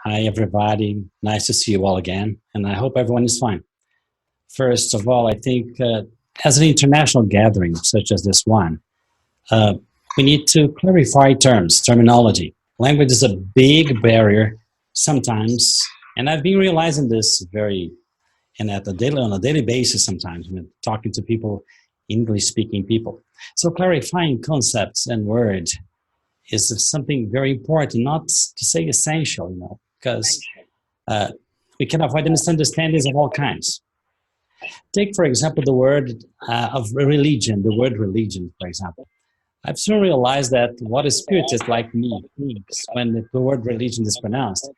Hi, everybody. Nice to see you all again, and I hope everyone is fine. First of all, I think as an international gathering such as this one, uh, we need to clarify terms, terminology. Language is a big barrier sometimes, and I've been realizing this and on a daily basis sometimes when talking to people, English-speaking people. So clarifying concepts and words is something very important, not to say essential, because uh, we can avoid misunderstandings of all kinds. Take, for example, the word of religion, the word religion, for example. I've soon realized that what a spiritist like me thinks when the word religion is pronounced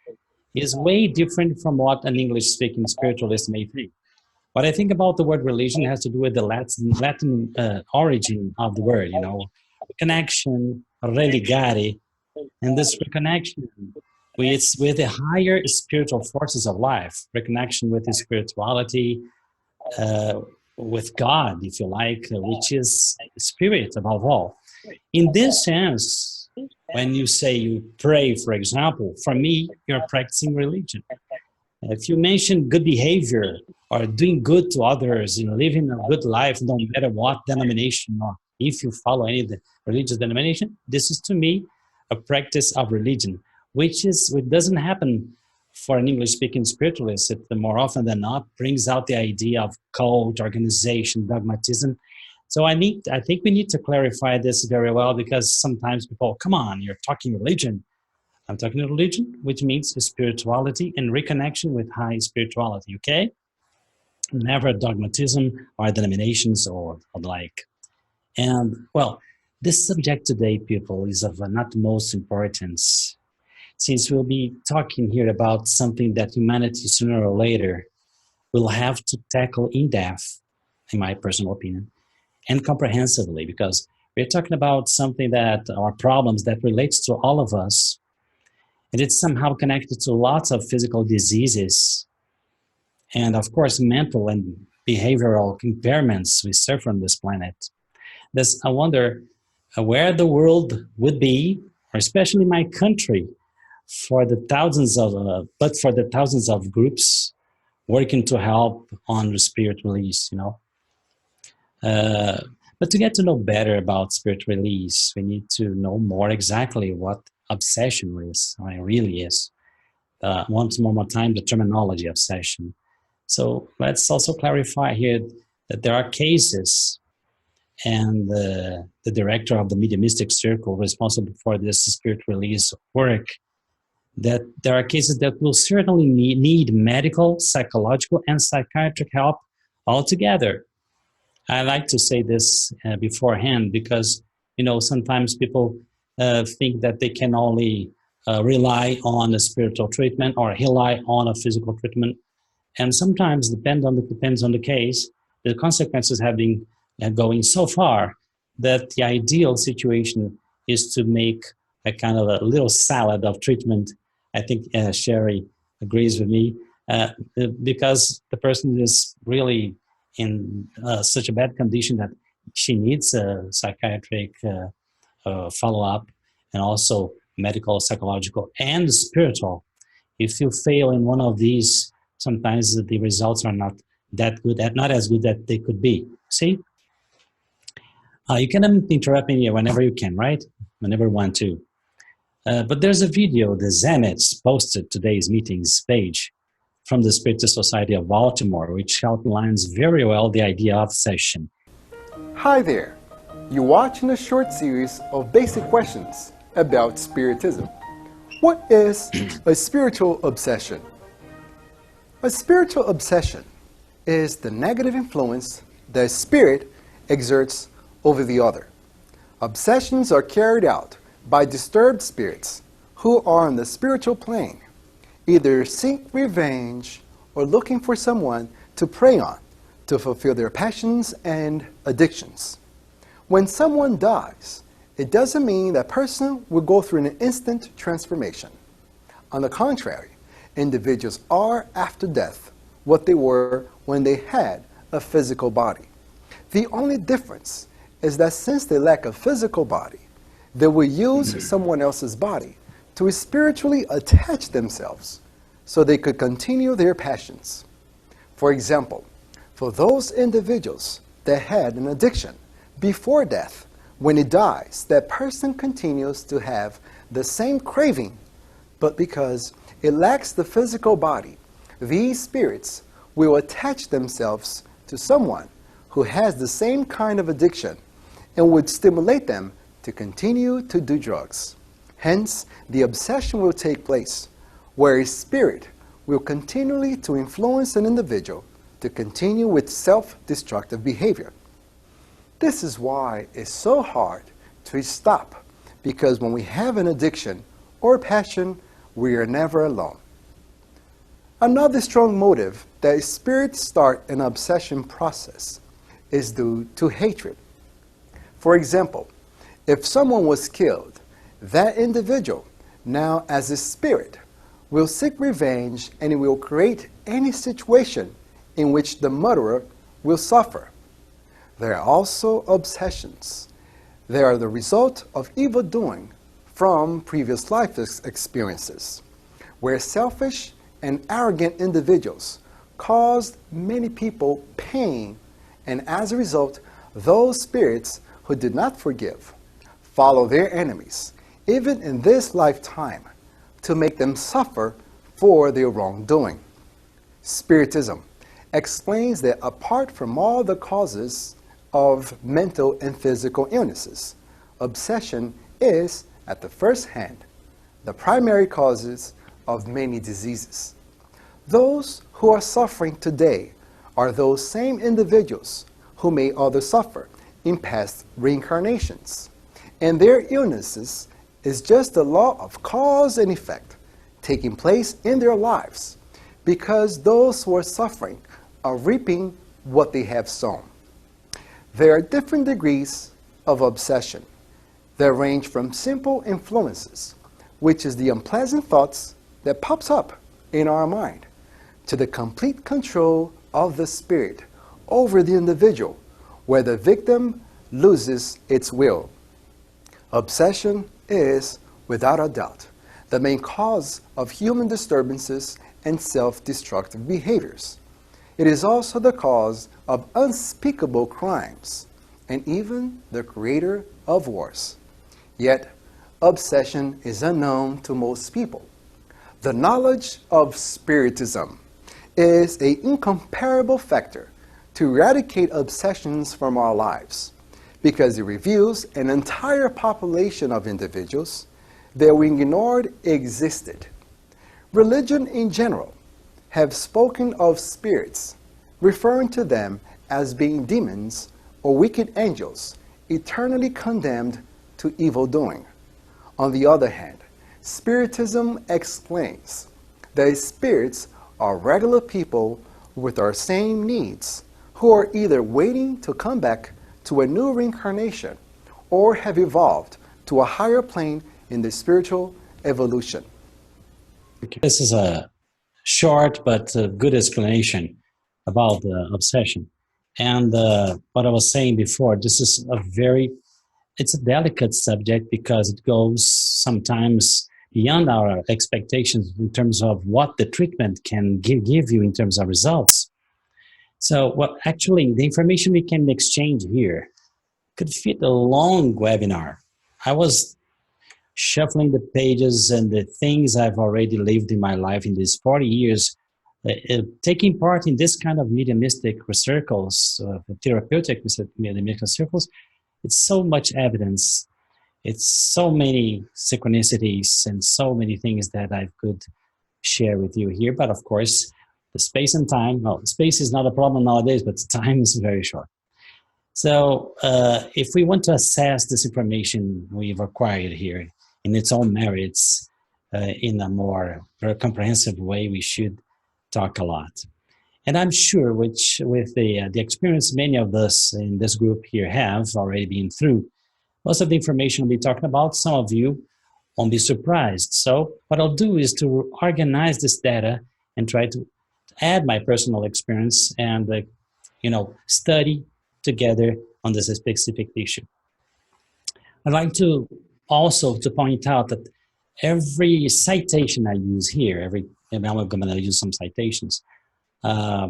is way different from what an English-speaking spiritualist may think. What I think about the word religion has to do with the Latin origin of the word, connection, religare, and this reconnection with the higher spiritual forces of life, reconnection with the spirituality, uh, with God, if you like, which is spirit above all. In this sense, when you say you pray, for example, for me, you're practicing religion. If you mention good behavior or doing good to others, living a good life, no matter what denomination or if you follow any religious denomination, this is to me a practice of religion, which doesn't happen for an English-speaking spiritualist. It more often than not brings out the idea of cult, organization, dogmatism. So I think we need to clarify this very well, because sometimes people, come on, you're talking religion. I'm talking religion, which means spirituality and reconnection with high spirituality, okay? Never dogmatism or denominations or the like. And, well, this subject today, people, is of not most importance, since we'll be talking here about something that humanity, sooner or later, will have to tackle in depth, in my personal opinion, and comprehensively, because we're talking about something that are problems that relates to all of us, and it's somehow connected to lots of physical diseases and, of course, mental and behavioral impairments we suffer on this planet. Thus, I wonder where the world would be, or especially my country, but for the thousands of groups working to help on the spirit release, But to get to know better about spirit release, we need to know more exactly what obsession is, or it really is. Once more time, the terminology obsession. So let's also clarify here that there are cases, and the director of the mediumistic circle responsible for this spirit release work, that there are cases that will certainly need medical, psychological, and psychiatric help altogether. I like to say this beforehand, because sometimes people think that they can only rely on a spiritual treatment or rely on a physical treatment, and sometimes depends on the case. The consequences have been going so far that the ideal situation is to make a kind of a little salad of treatment. I think Sherry agrees with me, because the person is really in such a bad condition that she needs a psychiatric follow-up, and also medical, psychological, and spiritual. If you fail in one of these, sometimes the results are not that good, not as good that they could be. See? You can interrupt me whenever you can, right? Whenever you want to. But there's a video the Zenits posted today's meetings page from the Spiritist Society of Baltimore, which outlines very well the idea of session. Hi there. You're watching a short series of basic questions about Spiritism. What is a spiritual obsession? A spiritual obsession is the negative influence that a spirit exerts over the other. Obsessions are carried out by disturbed spirits who are on the spiritual plane, either seek revenge or looking for someone to prey on to fulfill their passions and addictions. When someone dies, it doesn't mean that person will go through an instant transformation. On the contrary, individuals are after death what they were when they had a physical body. The only difference is that since they lack a physical body, they will use someone else's body to spiritually attach themselves so they could continue their passions. For example, for those individuals that had an addiction before death, when it dies, that person continues to have the same craving, but because it lacks the physical body, these spirits will attach themselves to someone who has the same kind of addiction and would stimulate them to continue to do drugs. Hence, the obsession will take place, where a spirit will continually to influence an individual to continue with self-destructive behavior. This is why it's so hard to stop, because when we have an addiction or passion, we are never alone. Another strong motive that spirits start an obsession process is due to hatred. For example, if someone was killed, that individual, now as a spirit, will seek revenge and it will create any situation in which the murderer will suffer. There are also obsessions. They are the result of evil doing from previous life experiences, where selfish and arrogant individuals caused many people pain, and as a result, those spirits who did not forgive follow their enemies, even in this lifetime, to make them suffer for their wrongdoing. Spiritism explains that apart from all the causes of mental and physical illnesses, obsession is, at the first hand, the primary causes of many diseases. Those who are suffering today are those same individuals who made others suffer in past reincarnations. And their illnesses is just the law of cause and effect taking place in their lives, because those who are suffering are reaping what they have sown. There are different degrees of obsession that range from simple influences, which is the unpleasant thoughts that pops up in our mind, to the complete control of the spirit over the individual, where the victim loses its will. Obsession is, without a doubt, the main cause of human disturbances and self-destructive behaviors. It is also the cause of unspeakable crimes, and even the creator of wars. Yet, obsession is unknown to most people. The knowledge of Spiritism is an incomparable factor to eradicate obsessions from our lives, because it reveals an entire population of individuals that we ignored existed. Religion in general have spoken of spirits, referring to them as being demons or wicked angels, eternally condemned to evil doing. On the other hand, Spiritism explains that spirits are regular people with our same needs, who are either waiting to come back to a new reincarnation or have evolved to a higher plane in the spiritual evolution. This is a short but good explanation about the obsession. And what I was saying before, this is it's a delicate subject because it goes sometimes beyond our expectations in terms of what the treatment can give you in terms of results. So, well, actually, the information we can exchange here could fit a long webinar. I was shuffling the pages and the things I've already lived in my life in these 40 years, taking part in this kind of mediumistic circles, therapeutic mediumistic circles. It's so much evidence. It's so many synchronicities and so many things that I could share with you here. But of course, the space and time, well, space is not a problem nowadays, but time is very short. So if we want to assess this information we've acquired here in its own merits in a very comprehensive way, we should talk a lot. And I'm sure with the experience many of us in this group here have already been through, most of the information we'll be talking about, some of you won't be surprised. So what I'll do is to organize this data and try to add my personal experience and, study together on this specific issue. I'd like to also to point out that every citation I use here, I'm going to use some citations, uh,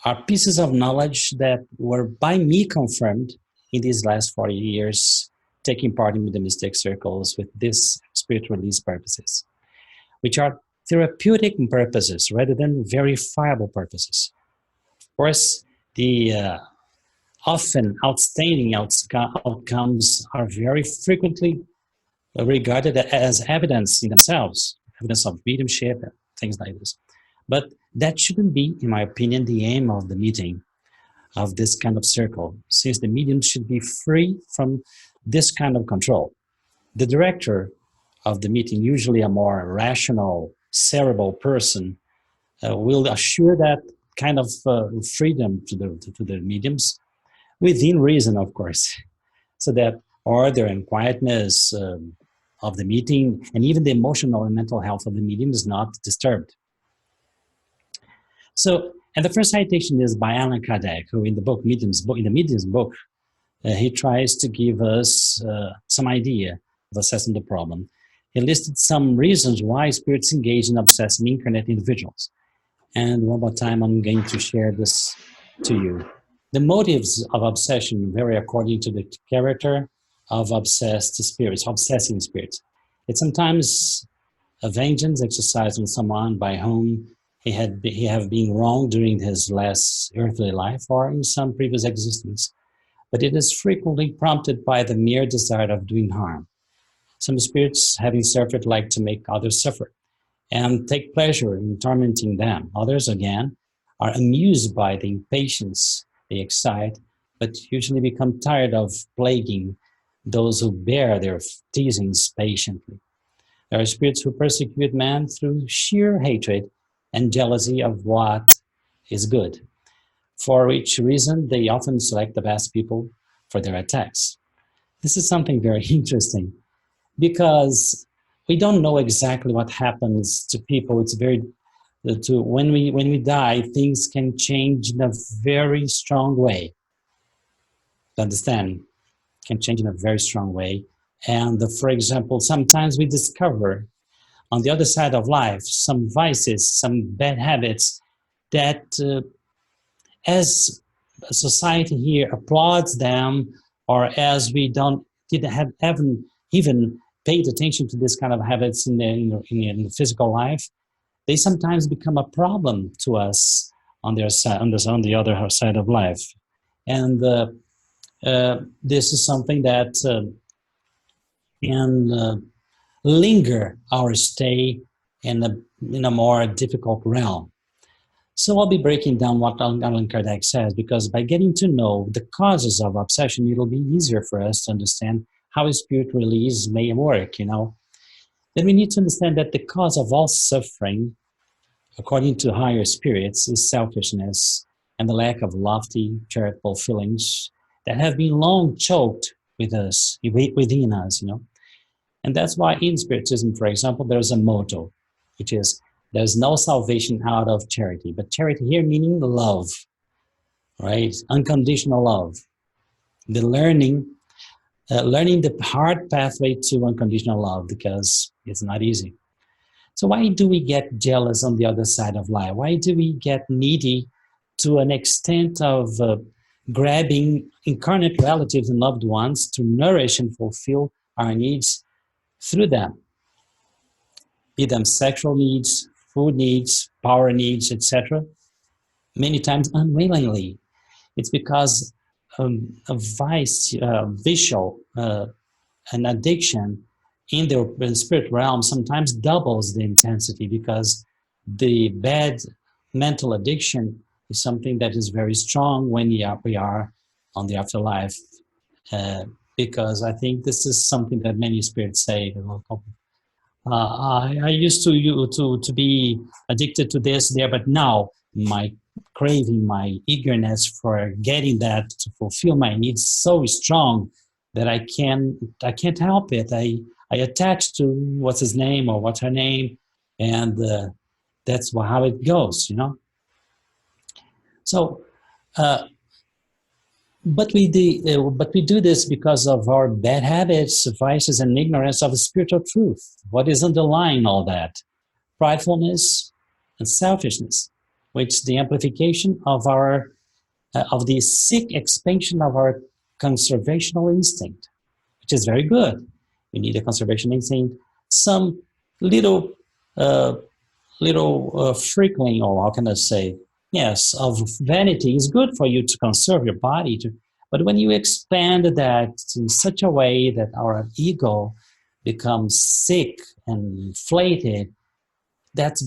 are pieces of knowledge that were by me confirmed in these last 40 years, taking part in the mystic circles with this spirit release purposes, which are therapeutic purposes rather than verifiable purposes. Of course, the often outstanding outcomes are very frequently regarded as evidence in themselves, evidence of mediumship, and things like this. But that shouldn't be, in my opinion, the aim of the meeting, of this kind of circle, since the medium should be free from this kind of control. The director of the meeting, usually a more rational, cerebral person, will assure that kind of freedom to the mediums, within reason, of course, so that order and quietness of the meeting and even the emotional and mental health of the medium is not disturbed. So, and the first citation is by Allan Kardec, who in the book in the Medium's book, he tries to give us some idea of assessing the problem. He listed some reasons why spirits engage in obsessing incarnate individuals. And one more time, I'm going to share this to you. The motives of obsession vary according to the character of obsessing spirits. It's sometimes a vengeance exercised on someone by whom he have been wronged during his last earthly life or in some previous existence. But it is frequently prompted by the mere desire of doing harm. Some spirits, having suffered, like to make others suffer and take pleasure in tormenting them. Others, again, are amused by the impatience they excite, but usually become tired of plaguing those who bear their teasings patiently. There are spirits who persecute man through sheer hatred and jealousy of what is good, for which reason they often select the best people for their attacks. This is something very interesting because we don't know exactly what happens to people. It's very when we die, things can change in a very strong way. Understand? Can change in a very strong way. And for example, sometimes we discover on the other side of life some vices, some bad habits that as a society here applauds them, or as we haven't even paid attention to this kind of habits in the physical life, they sometimes become a problem to us on their side, on the other side of life. And this is something that can linger our stay in a more difficult realm. So I'll be breaking down what Allan Kardec says, because by getting to know the causes of obsession, it'll be easier for us to understand how a spirit release may work, Then we need to understand that the cause of all suffering, according to higher spirits, is selfishness and the lack of lofty, charitable feelings that have been long choked within us, And that's why in Spiritism, for example, there's a motto, which is, there's no salvation out of charity. But charity here meaning love, right? Unconditional love. The learning the hard pathway to unconditional love, because it's not easy. So why do we get jealous on the other side of life? Why do we get needy to an extent of grabbing incarnate relatives and loved ones to nourish and fulfill our needs through them? Be them sexual needs, food needs, power needs, etc. Many times unwillingly. It's because a vice, visual, an addiction in the spirit realm sometimes doubles the intensity, because the bad mental addiction is something that is very strong when we are on the afterlife. Because I think this is something that many spirits say. I used to be addicted to this there, but now my craving, my eagerness for getting that to fulfill my needs so strong that I can't help it. I attach to what's his name or what's her name, and that's how it goes, So but we do this because of our bad habits, vices, and ignorance of the spiritual truth. What is underlying all that? Pridefulness and selfishness, which is the amplification of the sick expansion of our conservational instinct, which is very good. We need a conservation instinct. Some little uh, freakling, or how can I say, yes, of vanity is good for you to conserve your body. But when you expand that in such a way that our ego becomes sick and inflated, that's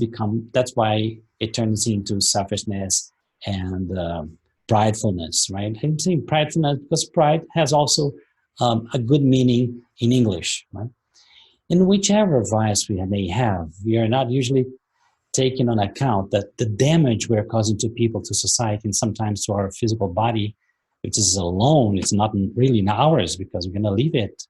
why it turns into selfishness and pridefulness, right? I'm saying pridefulness because pride has also a good meaning in English, right? In whichever vice we may have, we are not usually taking on account that the damage we're causing to people, to society, and sometimes to our physical body, which is alone, it's not really in ours because we're going to leave it.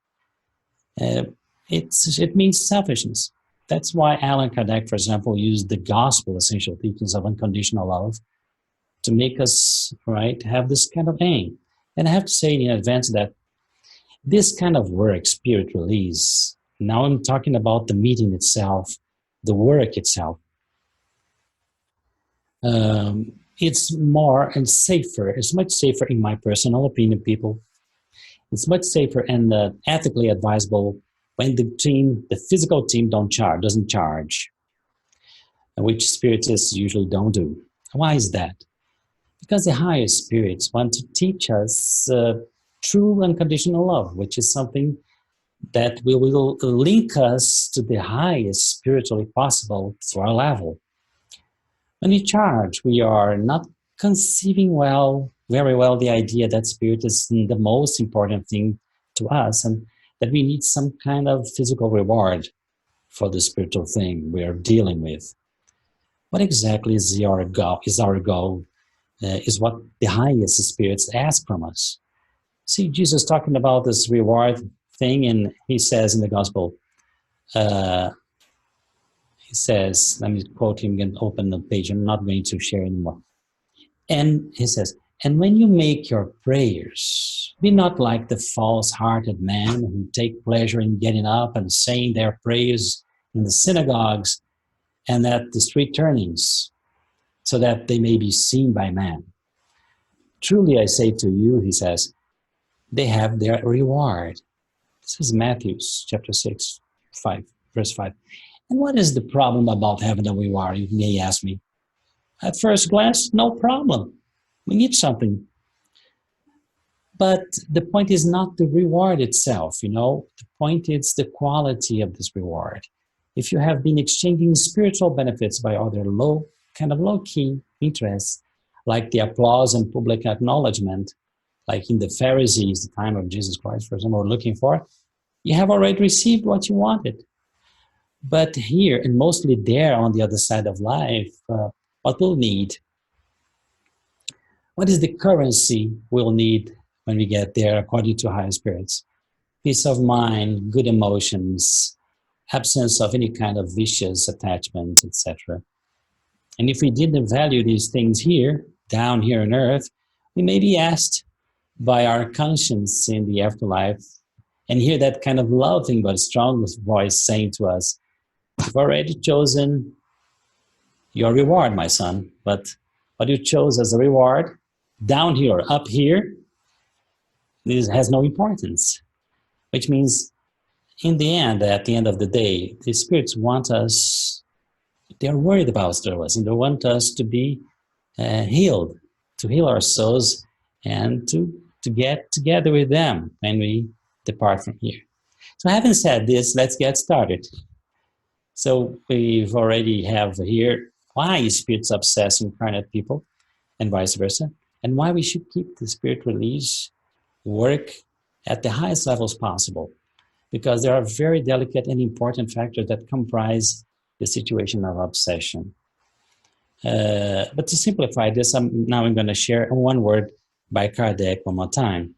Uh, it means selfishness. That's why Allan Kardec, for example, used the gospel essential teachings of unconditional love to make us right have this kind of aim. And I have to say in advance that this kind of work, spirit release, now I'm talking about the meeting itself, the work itself. It's more and safer. It's much safer, in my personal opinion, people. It's much safer and ethically advisable when the physical team doesn't charge, which spiritists usually don't do. Why is that? Because the higher spirits want to teach us true unconditional love, which is something that will link us to the highest spiritually possible through our level. When we charge, we are not conceiving very well, the idea that spirit is the most important thing to us and that we need some kind of physical reward for the spiritual thing we are dealing with. What exactly is our goal? Is what the highest spirits ask from us. See, Jesus talking about this reward thing, and he says in the gospel, uh, he says, let me quote him again, open the page, I'm not going to share anymore. And he says, and when you make your prayers, be not like the false-hearted men who take pleasure in getting up and saying their prayers in the synagogues and at the street turnings, so that they may be seen by men. Truly I say to you, he says, they have their reward. This is Matthew chapter 6, 5, verse 5. And what is the problem about having a reward, you may ask me? At first glance, no problem. We need something. But the point is not the reward itself, The point is the quality of this reward. If you have been exchanging spiritual benefits by other low-key interests, like the applause and public acknowledgement, like in the Pharisees, the time of Jesus Christ, for example, were looking for, you have already received what you wanted. But here, and mostly there on the other side of life, what we'll need, what is the currency we'll need when we get there according to higher spirits? Peace of mind, good emotions, absence of any kind of vicious attachments, etc. And if we didn't value these things here, down here on earth, we may be asked by our conscience in the afterlife and hear that kind of loving but strong voice saying to us, you've already chosen your reward, my son, but what you chose as a reward, down here or up here, this has no importance. Which means, in the end, at the end of the day, the spirits want us, they're worried about us, and they want us to be healed, to heal our souls, and to get together with them when we depart from here. So having said this, let's get started. So we've already have here why spirits obsess incarnate people and vice versa, and why we should keep the spirit release work at the highest levels possible, because there are very delicate and important factors that comprise the situation of obsession. But to simplify this, now I'm going to share one word by Kardec one more time.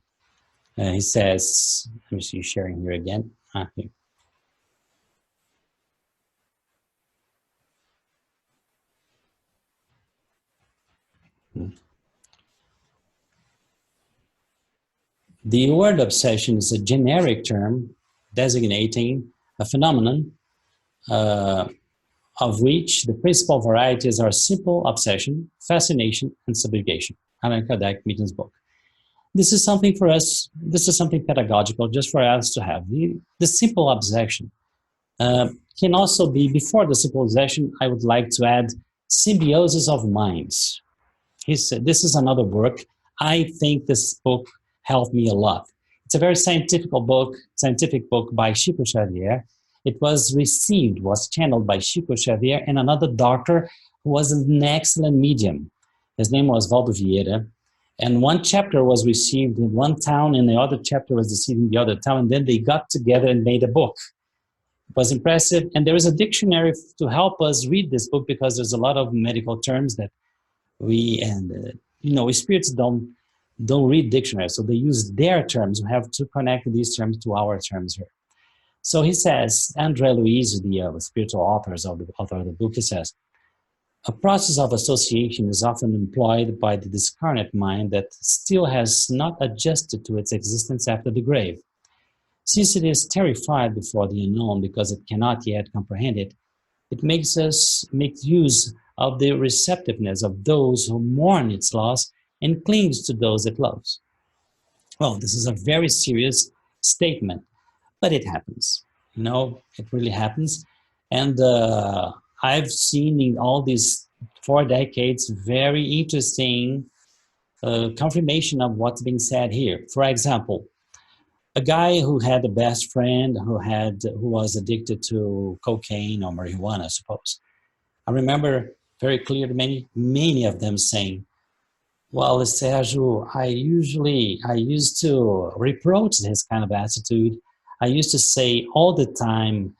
He says, let me see, sharing here again. Here. The word obsession is a generic term designating a phenomenon of which the principal varieties are simple obsession, fascination, and subjugation. Allan Kardec, Medium's book. This is something for us, this is something pedagogical just for us to have. The simple obsession can also be, before the simple obsession, I would like to add symbiosis of minds. He said, this is another book. I think this book helped me a lot. It's a very scientific book by Chico Xavier. It was channeled by Chico Xavier and another doctor who was an excellent medium. His name was Valdo Vieira. And one chapter was received in one town and the other chapter was received in the other town. And then they got together and made a book. It was impressive. And there is a dictionary to help us read this book because there's a lot of medical terms that we spirits don't read dictionaries. So they use their terms. We have to connect these terms to our terms here. So he says, André Luiz, the spiritual author of the book, he says, a process of association is often employed by the discarnate mind that still has not adjusted to its existence after the grave. Since it is terrified before the unknown because it cannot yet comprehend it, it makes use of the receptiveness of those who mourn its loss and clings to those it loves. Well, this is a very serious statement, but it happens. It really happens. And I've seen in all these 4 decades very interesting confirmation of what's being said here. For example, a guy who had a best friend who was addicted to cocaine or marijuana, I suppose. I remember very clearly many of them saying, well, Sergio, I used to reproach this kind of attitude. I used to say all the time,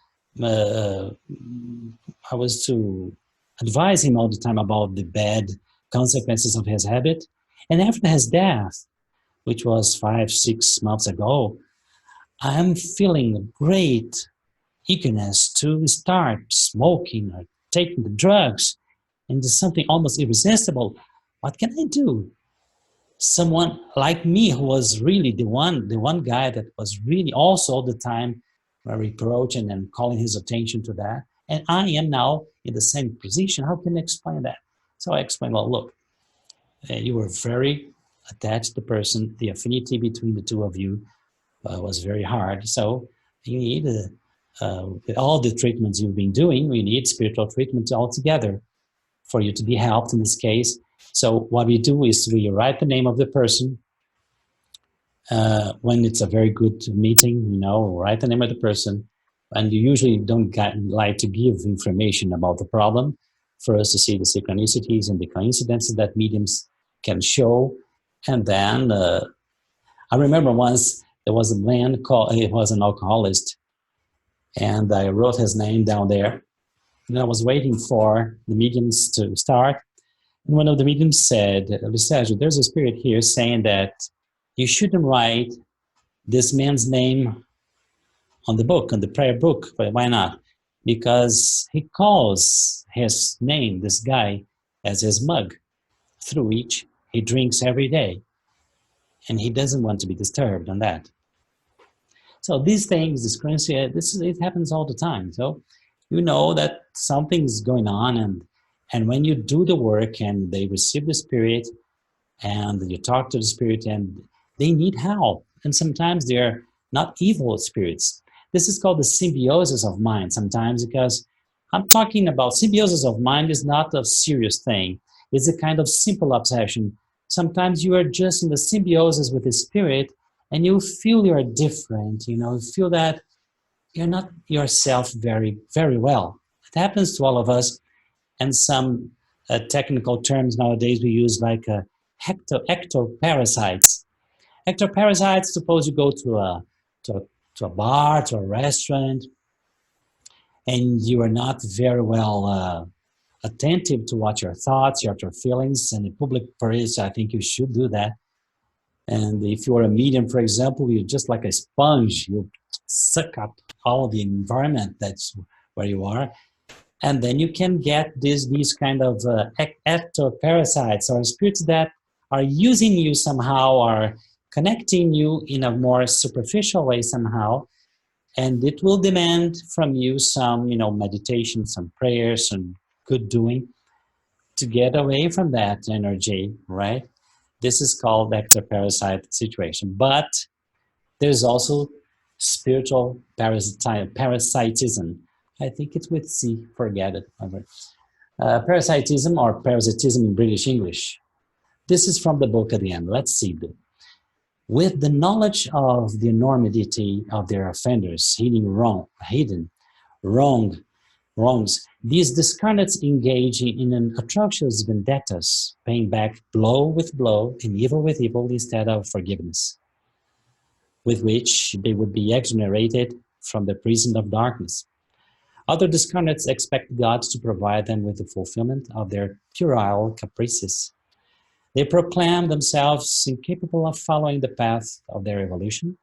I was to advise him all the time about the bad consequences of his habit. And after his death, which was 5-6 months ago, I'm feeling a great eagerness to start smoking or taking the drugs. And there's something almost irresistible. What can I do? Someone like me who was really the one guy that was really also all the time reproaching and calling his attention to that. And I am now in the same position. How can I explain that? So I explained, well, look, you were very attached to the person. The affinity between the two of you was very hard. So you need, with all the treatments you've been doing, we need spiritual treatment altogether for you to be helped in this case. So what we do is we write the name of the person. When it's a very good meeting, write the name of the person. And you usually don't like to give information about the problem for us to see the synchronicities and the coincidences that mediums can show. And then I remember once there was a man he was an alcoholist, and I wrote his name down there. And I was waiting for the mediums to start. And one of the mediums said, Sergio, there's a spirit here saying that you shouldn't write this man's name on the book, on the prayer book. But why not? Because he calls his name, this guy, as his mug, through which he drinks every day. And he doesn't want to be disturbed on that. So these things, this currency, it happens all the time. So you know that something's going on, and when you do the work and they receive the spirit and you talk to the spirit and they need help, and sometimes they're not evil spirits. This is called the symbiosis of mind sometimes, because I'm talking about symbiosis of mind is not a serious thing. It's a kind of simple obsession. Sometimes you are just in the symbiosis with the spirit and you feel you're different, you feel that you're not yourself very, very well. It happens to all of us. And some technical terms nowadays we use like ectoparasites. Ectoparasites, suppose you go to a bar, to a restaurant, and you are not very well attentive to what your thoughts, your feelings, and in public place, I think you should do that. And if you are a medium, for example, you're just like a sponge. You suck up all the environment that's where you are. And then you can get these kind of ectoparasites or spirits that are using you somehow, or connecting you in a more superficial way somehow, and it will demand from you some, meditation, some prayers, some good doing to get away from that energy, right? This is called ectoparasite situation. But there's also spiritual parasitism. I think it's with C, forget it. Parasitism, or parasitism in British English. This is from the book at the end. Let's see. With the knowledge of the enormity of their offenders, hidden wrongs, these discarnates engage in an atrocious vendettas, paying back blow with blow and evil with evil instead of forgiveness, with which they would be exonerated from the prison of darkness. Other discarnates expect God to provide them with the fulfillment of their puerile caprices. They proclaim themselves incapable of following the path of their evolution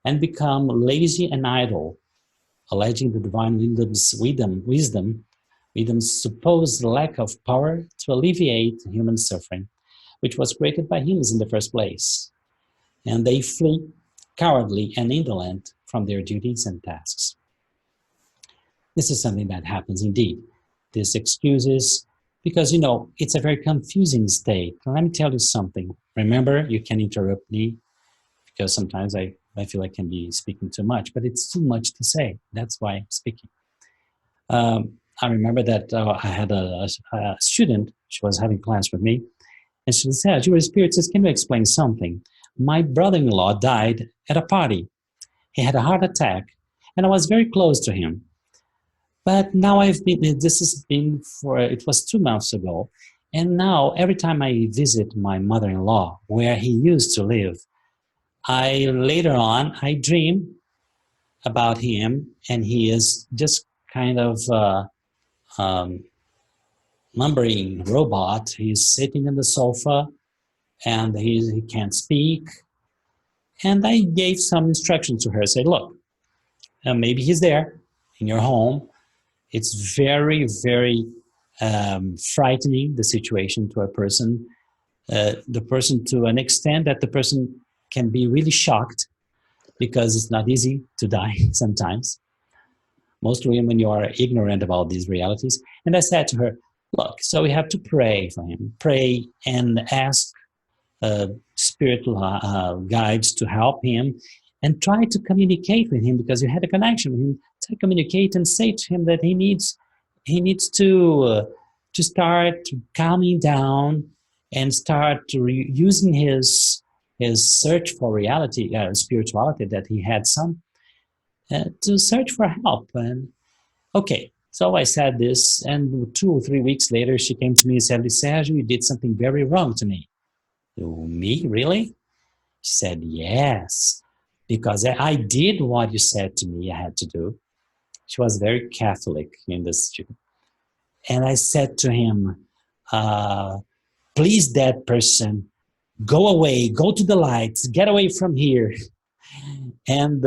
and become lazy and idle, alleging the divine wisdom's supposed lack of power to alleviate human suffering, which was created by humans in the first place. And they flee, cowardly and indolent, from their duties and tasks. This is something that happens indeed. This excuses, because, it's a very confusing state. Let me tell you something. Remember, you can interrupt me, because sometimes I feel I can be speaking too much, but it's too much to say. That's why I'm speaking. I remember that I had a student. She was having class with me, and she said, "You were a spiritist, can you explain something? My brother-in-law died at a party. He had a heart attack, and I was very close to him. But now it was 2 months ago, and now every time I visit my mother-in-law, where he used to live, later on, I dream about him, and he is just kind of lumbering robot. He's sitting on the sofa, and he can't speak." And I gave some instructions to her. I said, "Look, maybe he's there in your home. It's very, very frightening, the situation to a person, the person to an extent that the person can be really shocked, because it's not easy to die sometimes, mostly when you are ignorant about these realities." And I said to her, "Look, so we have to pray for him, pray and ask spiritual guides to help him, and try to communicate with him, because you had a connection with him, to communicate and say to him that he needs to start calming down and start using his search for reality, spirituality that he had some, to search for help." And okay, so I said this, and 2 or 3 weeks later, she came to me and said, "Sergio, you did something very wrong to me." "Me, really?" She said, "Yes, because I did what you said to me I had to do." She was very Catholic in this. And I said to him, "Please, that person, go away, go to the lights, get away from here." And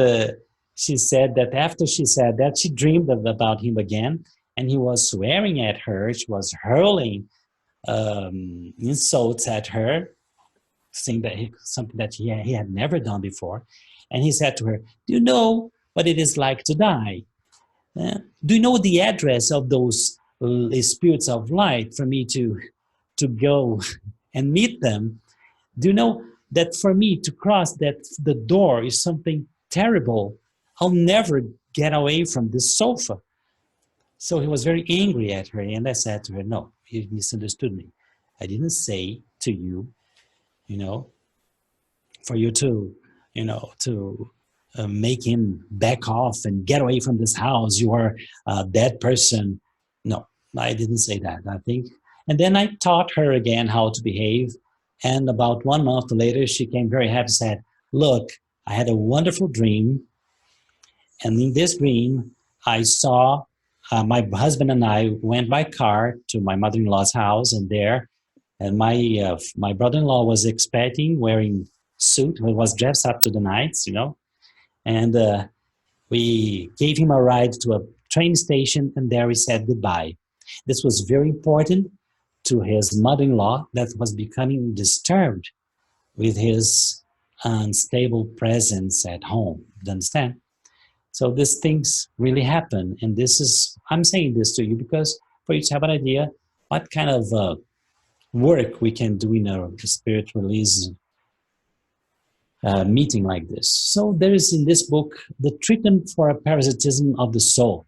she said that after she said that, she dreamed about him again, and he was swearing at her. She was hurling insults at her, saying that something that he had never done before. And he said to her, "Do you know what it is like to die? Do you know the address of those spirits of light for me to go and meet them? Do you know that for me to cross the door is something terrible? I'll never get away from this sofa." So he was very angry at her, and I said to her, "No, you misunderstood me. I didn't say to you, for you to, make him back off and get away from this house. You are a dead person." No, I didn't say that, I think. And then I taught her again how to behave. And about 1 month later, she came very happy and said, "Look, I had a wonderful dream. And in this dream, I saw my husband and I went by car to my mother-in-law's house, and my brother-in-law was expecting, wearing suit, he was dressed up to the nines, and we gave him a ride to a train station, and there we said goodbye." This was very important to his mother-in-law, that was becoming disturbed with his unstable presence at home. Do you understand? So these things really happen. And this is, I'm saying this to you because for you to have an idea what kind of work we can do in a spirit release meeting like this. So there is in this book the treatment for a parasitism of the soul,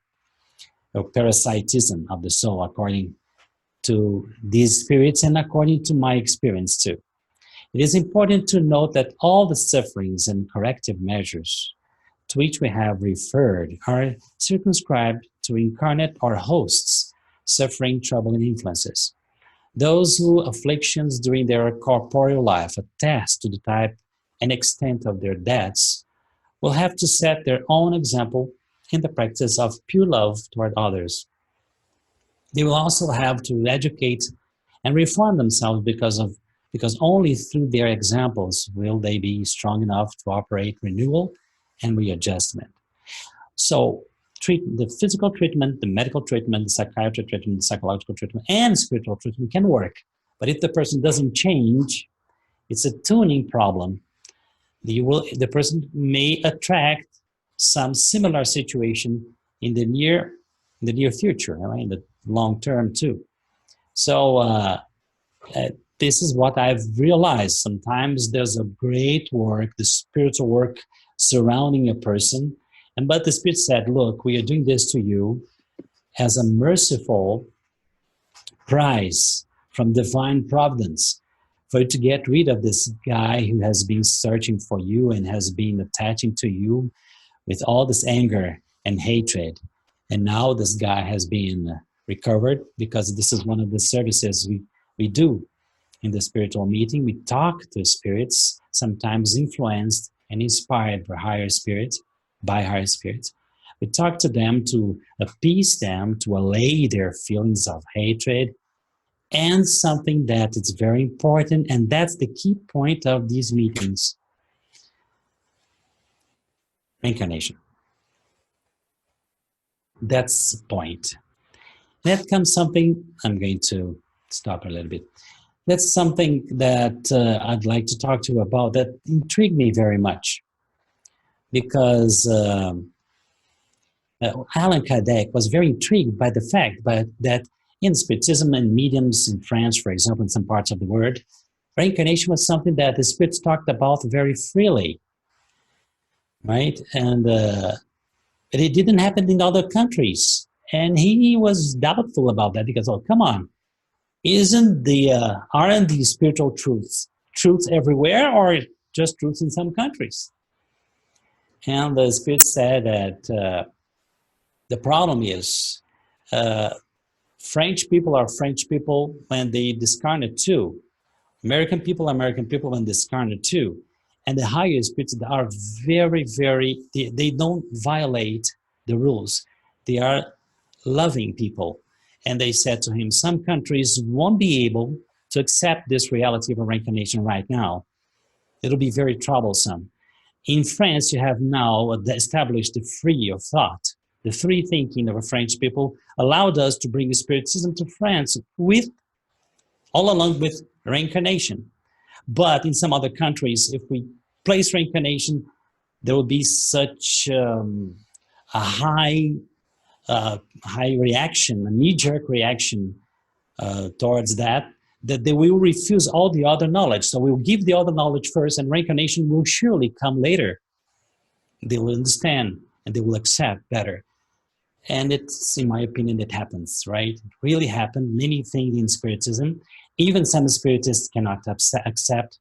or parasitism of the soul, according to these spirits and according to my experience too. It is important to note that all the sufferings and corrective measures to which we have referred are circumscribed to incarnate or hosts suffering trouble and influences. Those who afflictions during their corporeal life attest to the type and extent of their deaths will have to set their own example in the practice of pure love toward others. They will also have to educate and reform themselves because only through their examples will they be strong enough to operate renewal and readjustment. So the physical treatment, the medical treatment, the psychiatric treatment, the psychological treatment, and spiritual treatment can work. But if the person doesn't change, it's a tuning problem. The person may attract some similar situation in the near future, right? In the long term too. So this is what I've realized. Sometimes there's a great work, the spiritual work surrounding a person, but the Spirit said, look, we are doing this to you as a merciful prize from divine providence for you to get rid of this guy who has been searching for you and has been attaching to you with all this anger and hatred. And now this guy has been recovered, because this is one of the services we do in the spiritual meeting. We talk to spirits, sometimes influenced and inspired by higher spirits. We talk to them to appease them, to allay their feelings of hatred, and something that is very important, and that's the key point of these meetings: reincarnation. That's the point. That comes something, I'm going to stop a little bit. That's something that I'd like to talk to you about that intrigued me very much, because Allan Kardec was very intrigued by the fact that in Spiritism and mediums in France, for example, in some parts of the world, reincarnation was something that the spirits talked about very freely, right? And it didn't happen in other countries. And he was doubtful about that because, oh, come on, aren't these spiritual truths everywhere, or just truths in some countries? And the Spirit said that the problem is French people are French people when they discarnate too. American people are American people when they discarnate too. And the higher spirits are very, very, they don't violate the rules. They are loving people. And they said to him, some countries won't be able to accept this reality of a reincarnation right now. It'll be very troublesome. In France, you have now established the free of thought. The free thinking of the French people allowed us to bring Spiritism to France all along with reincarnation. But in some other countries, if we place reincarnation, there will be such a high reaction, a knee-jerk reaction towards that they will refuse all the other knowledge. So we'll give the other knowledge first, and reincarnation will surely come later. They will understand and they will accept better. And it's, in my opinion, it happens, right? It really happened. Many things in Spiritism, even some Spiritists cannot accept.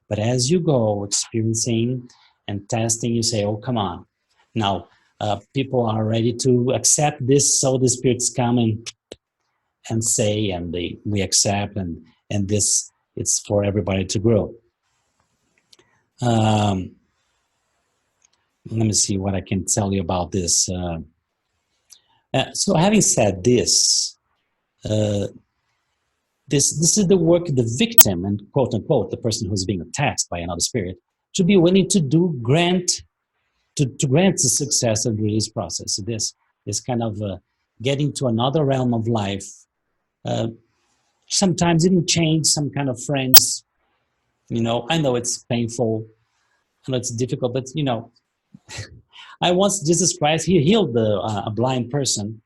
But as you go experiencing and testing, you say, oh, come on. Now, people are ready to accept this, so the Spirits come and say, and we accept, and this, it's for everybody to grow. Let me see what I can tell you about this. So having said this, this is the work of the victim, and quote unquote, the person who's being attacked by another spirit, to be willing to grant the success of the release process. So this kind of getting to another realm of life. Sometimes even change some kind of friends. I know it's painful. I know it's difficult, but I once Jesus Christ, he healed a blind person,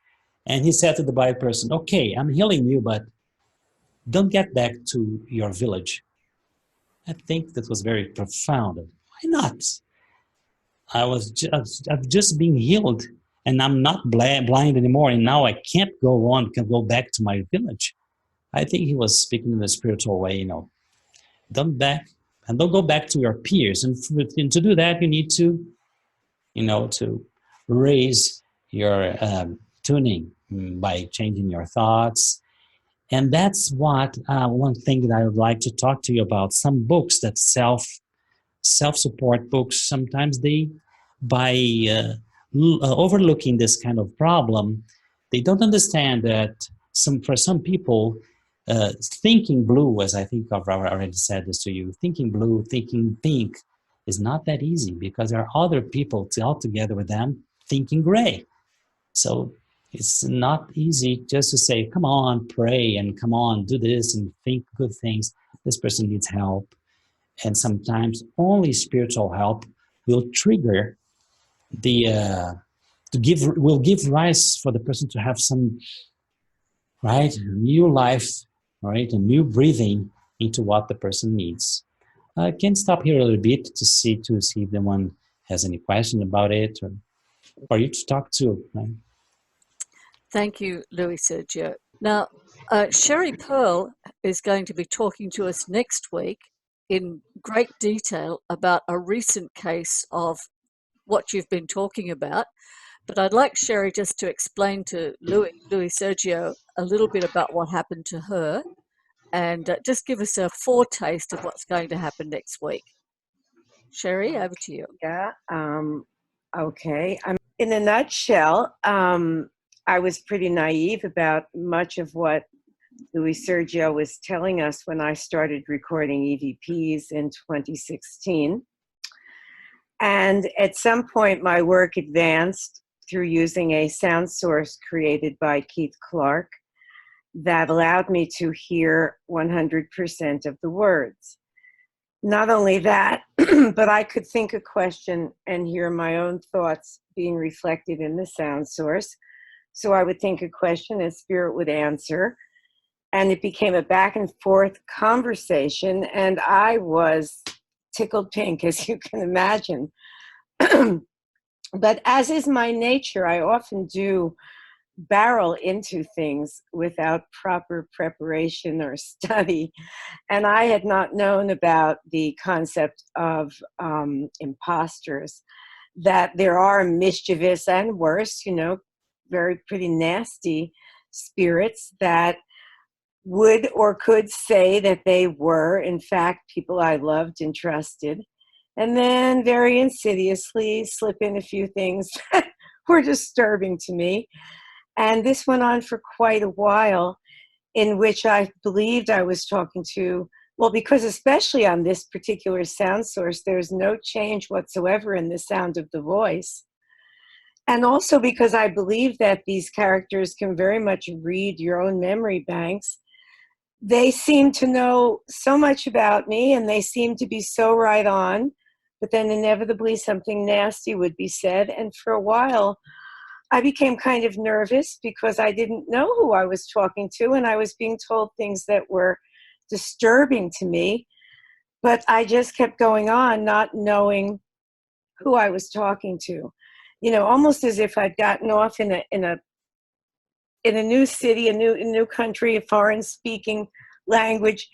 and he said to the blind person, "Okay, I'm healing you, but don't get back to your village." I think that was very profound. Why not? I've just been healed, and I'm not blind anymore, and now I can't go back to my village. I think he was speaking in a spiritual way, don't back and don't go back to your peers. And to do that, you need to raise your tuning by changing your thoughts. And that's what one thing that I would like to talk to you about. Some books that self-support books, sometimes they, by overlooking this kind of problem, they don't understand that for some people, thinking blue, as I think I've already said this to you, thinking blue, thinking pink is not that easy, because there are other people all together with them thinking gray. So it's not easy just to say, come on, pray, and come on, do this and think good things. This person needs help. And sometimes only spiritual help will trigger will give rise for the person to have some new life, right, a new breathing into what the person needs. I can stop here a little bit to see if anyone has any question about it, or for you to talk to. Right? Thank you, Louis Sergio. Now, Sherry Pearl is going to be talking to us next week in great detail about a recent case of what you've been talking about. But I'd like Sherry just to explain to Louis Sergio a little bit about what happened to her, and just give us a foretaste of what's going to happen next week. Sherry, over to you. Yeah, okay. In a nutshell, I was pretty naive about much of what Louis Sergio was telling us when I started recording EVPs in 2016. And at some point, my work advanced through using a sound source created by Keith Clark that allowed me to hear 100% of the words. Not only that, but I could think a question and hear my own thoughts being reflected in the sound source. So I would think a question and Spirit would answer. And it became a back and forth conversation. And I was tickled pink, as you can imagine. But as is my nature, I often do barrel into things without proper preparation or study. And I had not known about the concept of imposters, that there are mischievous and worse, very pretty nasty spirits that would or could say that they were, in fact, people I loved and trusted, and then very insidiously slip in a few things that were disturbing to me. And this went on for quite a while, in which I believed I was talking to, well, because especially on this particular sound source, there's no change whatsoever in the sound of the voice. And also because I believe that these characters can very much read your own memory banks. They seem to know so much about me, and they seem to be so right on, but then inevitably something nasty would be said. And for a while, I became kind of nervous because I didn't know who I was talking to, and I was being told things that were disturbing to me. But I just kept going on, not knowing who I was talking to. Almost as if I'd gotten off in a new city, a new country, a foreign-speaking language.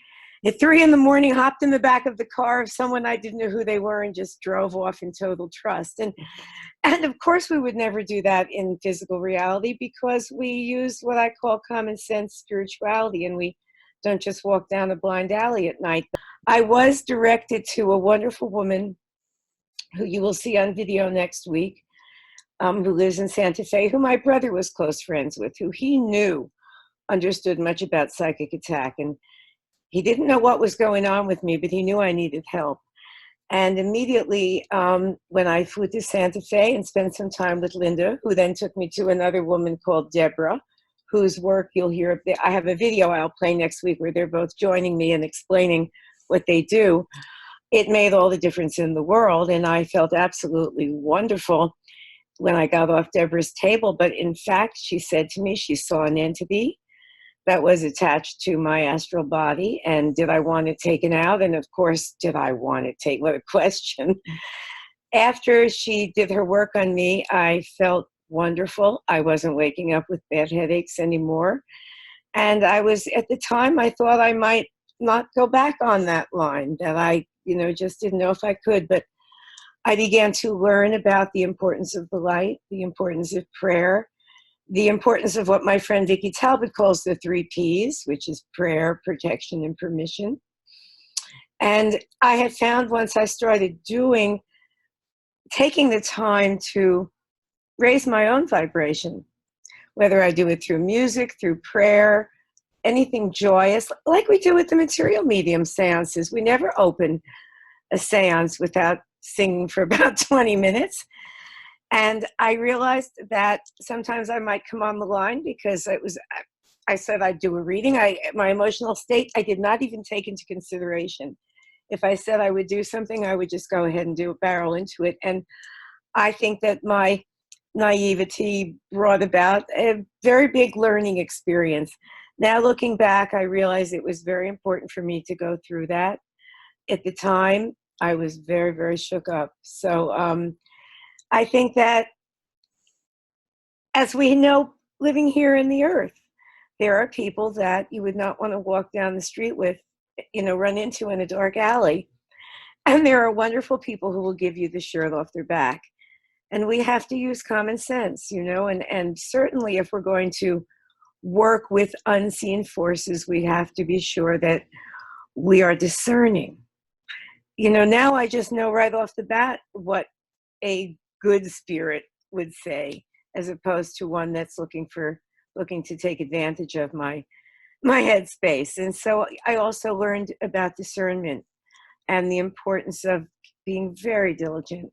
At 3 a.m, hopped in the back of the car of someone I didn't know who they were and just drove off in total trust. And of course, we would never do that in physical reality, because we use what I call common sense spirituality, and we don't just walk down a blind alley at night. I was directed to a wonderful woman who you will see on video next week, who lives in Santa Fe, who my brother was close friends with, who he knew understood much about psychic attack. And he didn't know what was going on with me, but he knew I needed help. And immediately, when I flew to Santa Fe and spent some time with Linda, who then took me to another woman called Deborah, whose work you'll hear. I have a video I'll play next week where they're both joining me and explaining what they do. it made all the difference in the world. And I felt absolutely wonderful when I got off Deborah's table. But in fact, she said to me she saw an entity that was attached to my astral body. And did I want it taken out? And of course, did I want it taken? What a question. After she did her work on me, I felt wonderful. I wasn't waking up with bad headaches anymore. And I was, at the time, I thought I might not go back on that line, that I, just didn't know if I could. But I began to learn about the importance of the light, the importance of prayer, the importance of what my friend Vicki Talbot calls the 3 Ps, which is prayer, protection, and permission. And I had found, once I started taking the time to raise my own vibration, whether I do it through music, through prayer, anything joyous, like we do with the material medium seances. We never open a seance without singing for about 20 minutes. And I realized that sometimes I might come on the line because I said I'd do a reading. My emotional state, I did not even take into consideration. If I said I would do something, I would just go ahead and barrel into it. And I think that my naivety brought about a very big learning experience. Now looking back, I realize it was very important for me to go through that. At the time, I was very, very shook up. So I think that, as we know, living here in the earth, there are people that you would not want to walk down the street with, run into in a dark alley. And there are wonderful people who will give you the shirt off their back. And we have to use common sense, and certainly if we're going to work with unseen forces, we have to be sure that we are discerning. Now I just know right off the bat what a good spirit would say, as opposed to one that's looking to take advantage of my headspace. And so I also learned about discernment and the importance of being very diligent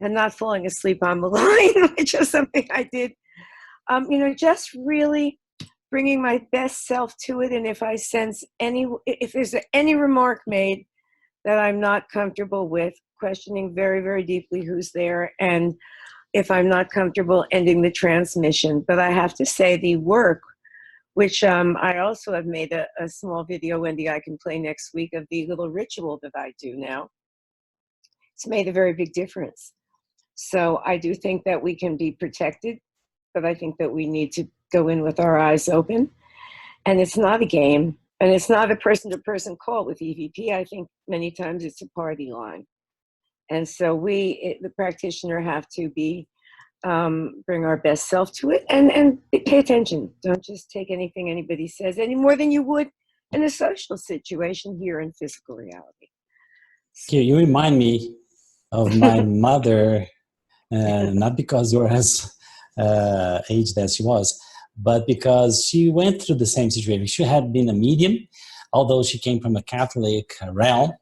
and not falling asleep on the line, which is something I did. Just really bringing my best self to it. And if I sense if there's any remark made that I'm not comfortable with, questioning very, very deeply who's there. And if I'm not comfortable, ending the transmission. But I have to say, the work, which I also have made a small video, Wendy, I can play next week, of the little ritual that I do now. It's made a very big difference. So I do think that we can be protected, but I think that we need to go in with our eyes open. And it's not a game, and it's not a person-to-person call with EVP. I think many times it's a party line. And so the practitioner, have to bring our best self to it and pay attention. Don't just take anything anybody says any more than you would in a social situation here in physical reality. Here, you remind me of my mother, not because you're as aged as she was, but because she went through the same situation. She had been a medium, although she came from a Catholic realm,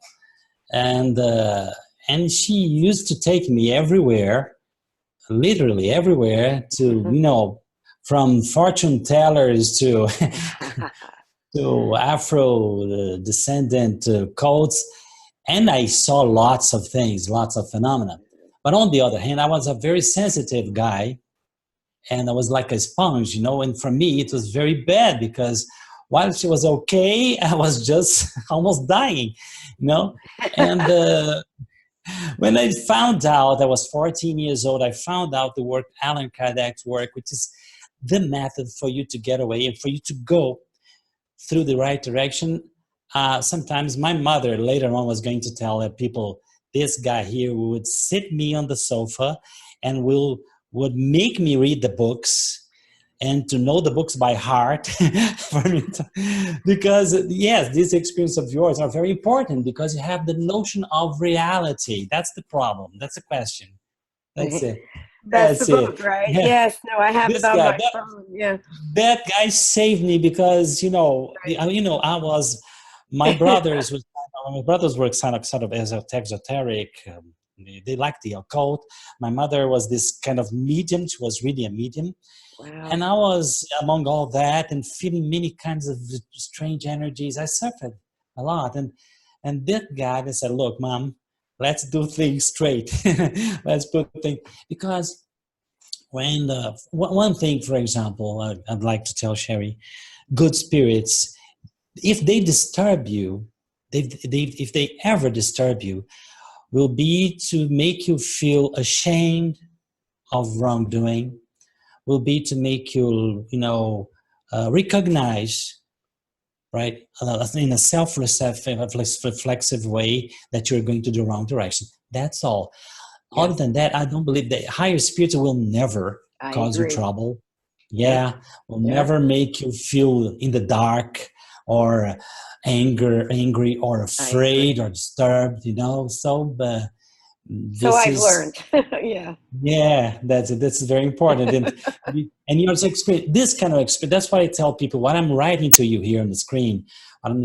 and she used to take me everywhere, literally everywhere, to from fortune tellers to to Afro descendant cults, and I saw lots of things, lots of phenomena. But on the other hand, I was a very sensitive guy, and I was like a sponge, and for me it was very bad, because while she was okay, I was just almost dying, and when I found out, I was 14 years old, I found out the work, Allan Kardec's work, which is the method for you to get away and for you to go through the right direction. Sometimes my mother later on was going to tell people, this guy here would sit me on the sofa and would make me read the books and to know the books by heart for me because yes, these experiences of yours are very important, because you have the notion of reality. That's the problem. That's the question. That's it. That's the book, right? Yeah. Yes. No, I have This it on guy, my phone. Yeah. that guy saved me, because Right. I was, my brothers were kind of esoteric. They liked the occult. My mother was this kind of medium. She was really a medium. Wow. And I was among all that and feeling many kinds of strange energies. I suffered a lot. And that guy, they said, look, Mom, let's do things straight. Let's put things, because when one thing, for example, I'd like to tell Sherry, good spirits, if they disturb you, if they ever disturb you, will be to make you feel ashamed of wrongdoing, will be to make you, recognize, right, in a self-reflexive way that you're going to the wrong direction. That's all. Yes. Other than that, I don't believe that higher spirits will never cause you trouble. Yeah, will never make you feel in the dark or angry or afraid or disturbed, So, so I've learned. Yeah, that's very important. And your experience, this kind of experience, that's why I tell people, what I'm writing to you here on the screen, what I'm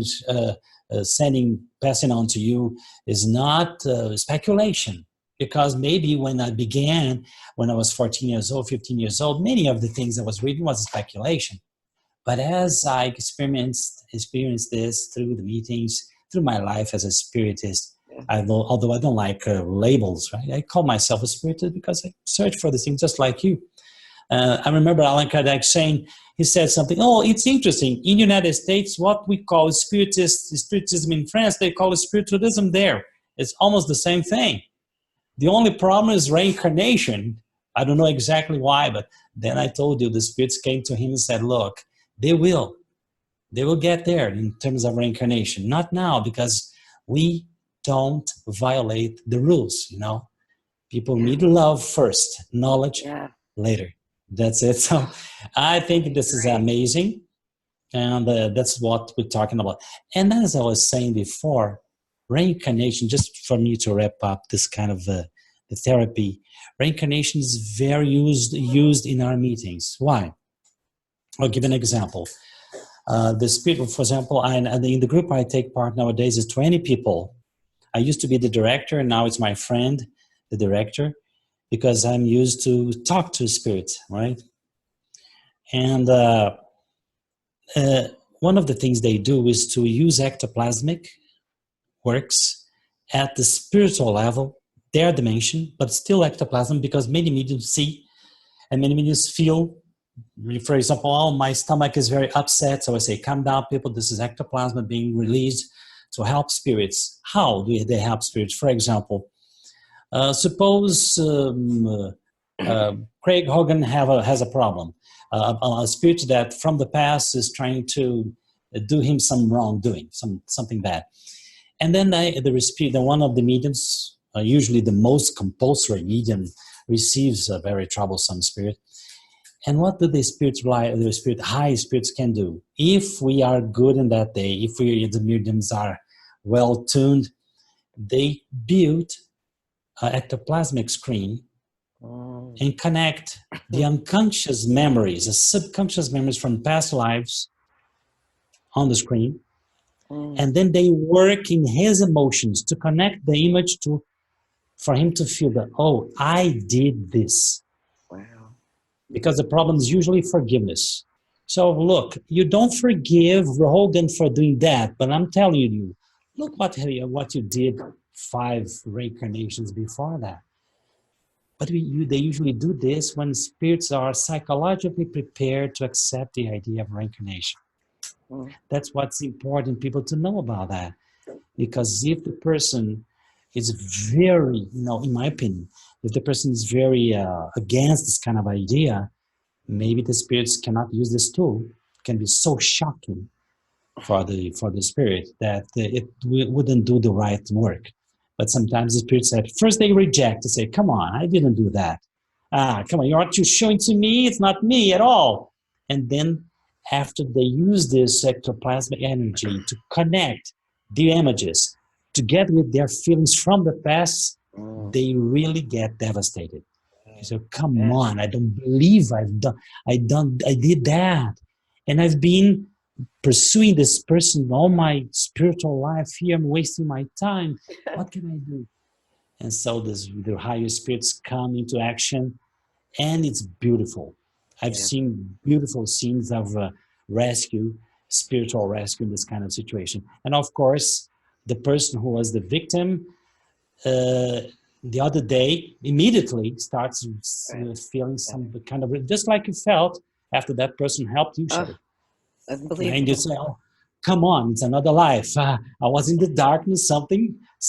passing on to you is not speculation. Because maybe when I began, when I was 14 years old, 15 years old, many of the things I was reading was speculation. But as I experienced this through the meetings, through my life as a spiritist, although I don't like labels, right? I call myself a spiritist because I search for these things just like you. I remember Allan Kardec saying, he said something, it's interesting. In the United States, what we call spiritism in France, they call it spiritualism there. It's almost the same thing. The only problem is reincarnation. I don't know exactly why, but then I told you the spirits came to him and said, look, they will get there in terms of reincarnation. Not now, because we don't violate the rules, People need love first, knowledge later. That's it. So I think this is amazing. And that's what we're talking about. And as I was saying before, reincarnation, just for me to wrap up this kind of the therapy, reincarnation is very used in our meetings. Why? I'll give an example. The spirit, for example, in the group I take part nowadays is 20 people. I used to be the director, and now it's my friend, the director, because I'm used to talk to spirits, right? And one of the things they do is to use ectoplasmic works at the spiritual level, their dimension, but still ectoplasm, because many mediums see and many mediums feel. For example, my stomach is very upset, so I say, calm down, people, this is ectoplasm being released to help spirits. How do they help spirits? For example, suppose Craig Hogan has a problem. A spirit that from the past is trying to do him some wrongdoing, something bad. And then one of the mediums, usually the most compulsory medium, receives a very troublesome spirit. And what do the high spirits can do? If we are good in that day, if the mediums are well tuned, they build an ectoplasmic screen and connect the unconscious memories, the subconscious memories from past lives on the screen. And then they work in his emotions to connect the image for him to feel that, I did this. Wow. Because the problem is usually forgiveness. So look, you don't forgive Hogan for doing that, but I'm telling you, look what you did 5 reincarnations before that. But they usually do this when spirits are psychologically prepared to accept the idea of reincarnation. That's what's important, people to know about that. Because if the person is very, in my opinion, if the person is very against this kind of idea, maybe the spirits cannot use this tool. It can be so shocking for the spirit that it wouldn't do the right work. But sometimes the spirits say, first they reject, they say, come on, I didn't do that. Come on, aren't you showing to me? It's not me at all. And then after they use this ectoplasmic energy to connect the images together with their feelings from the past, they really get devastated. So come on, I don't believe I did that. And I've been pursuing this person all my spiritual life here. I'm wasting my time. What can I do? And so the higher spirits come into action, and it's beautiful. I've seen beautiful scenes of rescue, spiritual rescue in this kind of situation. And of course, the person who was the victim, the other day immediately starts feeling some kind of, just like you felt after that person helped you, Sherry. Unbelievable. And you say, oh, come on, it's another life. I was in the darkness,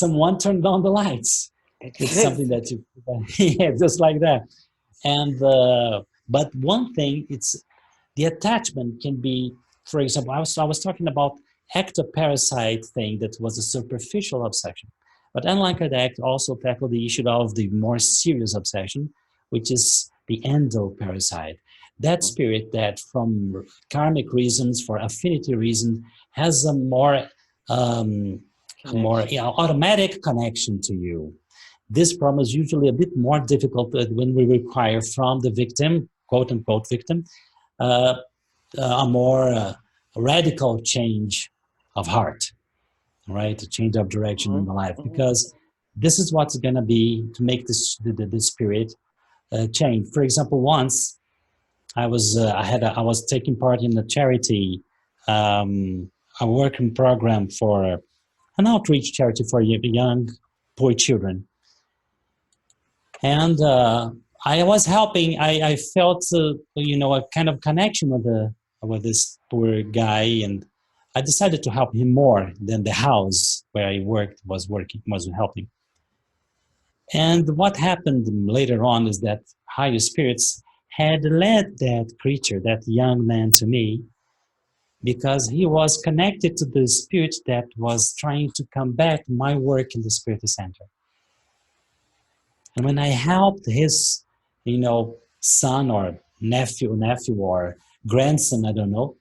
someone turned on the lights. It's something that you, yeah, just like that. And, but one thing, it's the attachment can be, for example, I was talking about ectoparasite thing that was a superficial obsession. But Allan Kardec also tackled the issue of the more serious obsession, which is the endoparasite. That spirit that from karmic reasons, for affinity reasons, has a more automatic connection to you. This problem is usually a bit more difficult when we require from the victim, quote unquote victim, a more radical change of heart, right? A change of direction in the life, because this is what's going to be to make this the spirit change. For example, once I was taking part in a charity, a working program for an outreach charity for young poor children, and I was helping. I felt a kind of connection with this poor guy, and I decided to help him more than the house where I was helping. And what happened later on is that higher spirits had led that creature, that young man, to me, because he was connected to the spirit that was trying to combat my work in the Spiritist Center. And when I helped his, son or nephew or grandson, I don't know,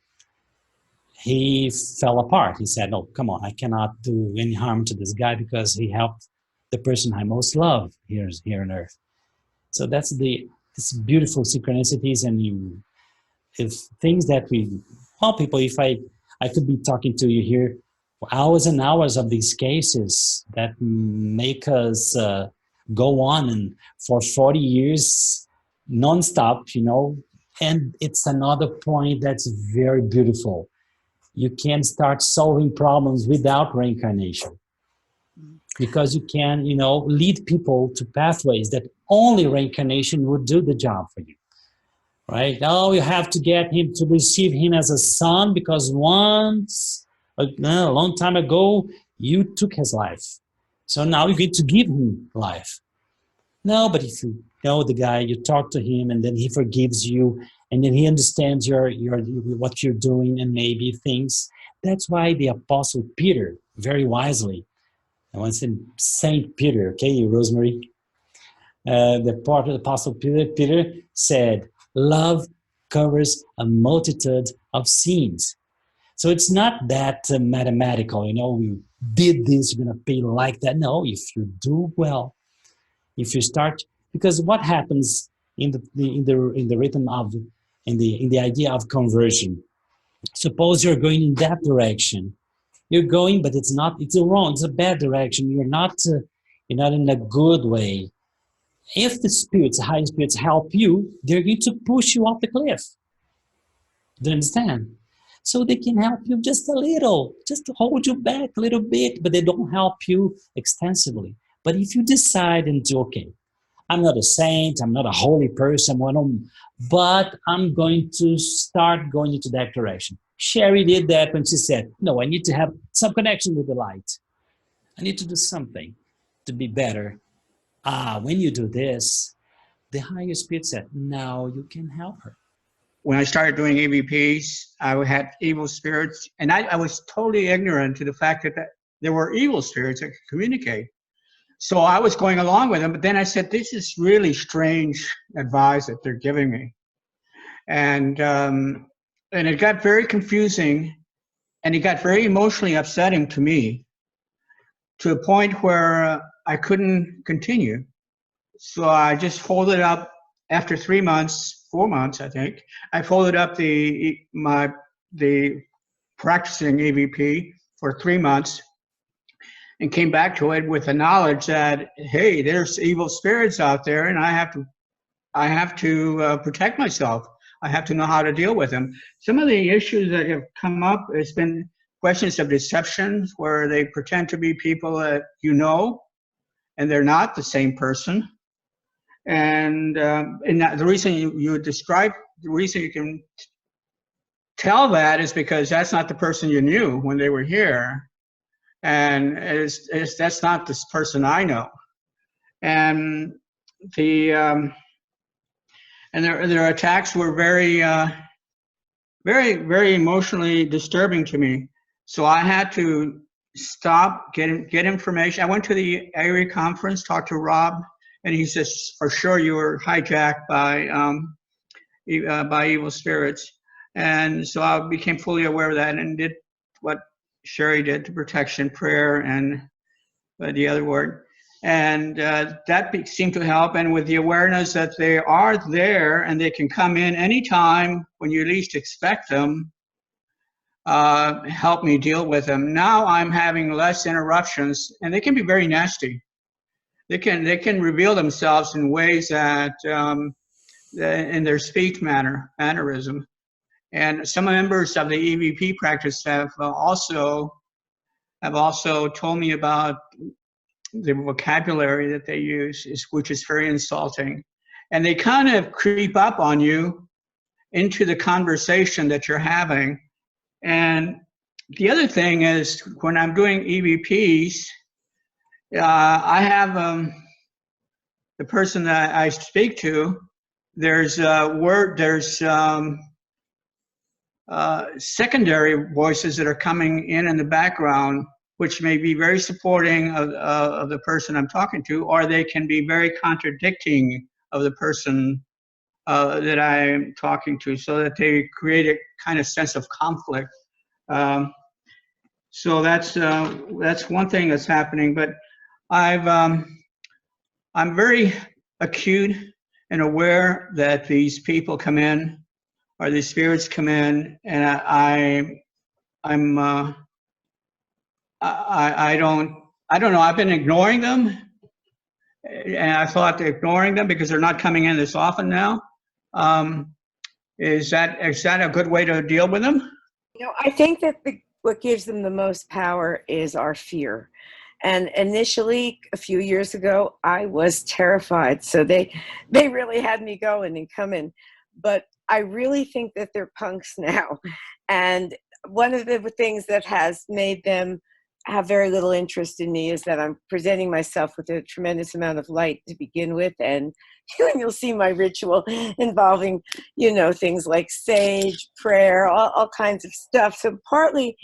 he fell apart. He said, "No, come on, I cannot do any harm to this guy because he helped the person I most love here on earth." So that's this beautiful synchronicities, and if things that people, if I could be talking to you here for hours and hours of these cases that make us go on and for 40 years nonstop, and it's another point that's very beautiful. You can start solving problems without reincarnation, because you can, lead people to pathways that only reincarnation would do the job for you, right? Oh, you have to get him to receive him as a son because once, a long time ago, you took his life. So now you're going to give him life. No, but if you know the guy, you talk to him, and then he forgives you, and then he understands what you're doing, and maybe things. That's why the Apostle Peter, very wisely, I want to say Saint Peter, okay, Rosemary? The part of the Apostle Peter said, "Love covers a multitude of sins." So it's not that mathematical, you did this, you're going to pay like that. No, if you do well, if you start, because what happens in the rhythm of in the idea of conversion? Suppose you're going in that direction. You're going, but it's wrong. It's a bad direction. You're not in a good way. If the high spirits help you, they're going to push you off the cliff. Do you understand? So they can help you just a little, just to hold you back a little bit, but they don't help you extensively. But if you decide and do, okay, I'm not a saint, I'm not a holy person, but I'm going to start going into that direction. Sherry did that when she said, "No, I need to have some connection with the light. I need to do something to be better." When you do this, the higher spirit said, "Now you can help her." When I started doing EVPs, I had evil spirits, and I was totally ignorant to the fact that there were evil spirits that could communicate. So I was going along with them, but then I said, this is really strange advice that they're giving me. And it got very confusing, and it got very emotionally upsetting to me, to a point where I couldn't continue. So I just folded up after 4 months, I think. I folded up the practicing EVP for 3 months, and came back to it with the knowledge that, hey, there's evil spirits out there, and I have to protect myself. I have to know how to deal with them. Some of the issues that have come up has been questions of deception where they pretend to be people that you know, and they're not the same person. And the reason you describe, the reason you can tell that is because that's not the person you knew when they were here, and that's not this person I know. And their attacks were very, very emotionally disturbing to me. So I had to stop, get information. I went to the ARI conference, talked to Rob, and he says, for sure you were hijacked by evil spirits. And so I became fully aware of that and did what Sherry did, to protection, prayer, and the other word. And that seemed to help. And with the awareness that they are there and they can come in anytime when you least expect them, help me deal with them. Now I'm having less interruptions, and they can be very nasty. They can reveal themselves in ways that in their speech mannerism. And some members of the EVP practice have also told me about the vocabulary that they use, which is very insulting. And they kind of creep up on you into the conversation that you're having. And the other thing is, when I'm doing EVPs, I have the person that I speak to, there's secondary voices that are coming in the background, which may be very supporting of the person I'm talking to, or they can be very contradicting of the person that I'm talking to, so that they create a kind of sense of conflict. So that's one thing that's happening. But I'm very acute and aware that these people come in, or these spirits come in, and I don't know. I've been ignoring them, and I thought ignoring them because they're not coming in this often now. Is that a good way to deal with them? You know, I think that what gives them the most power is our fear. And initially, a few years ago, I was terrified. So they really had me going and coming. But I really think that they're punks now. And one of the things that has made them have very little interest in me is that I'm presenting myself with a tremendous amount of light to begin with. And you'll see my ritual involving, things like sage, prayer, all kinds of stuff. So partly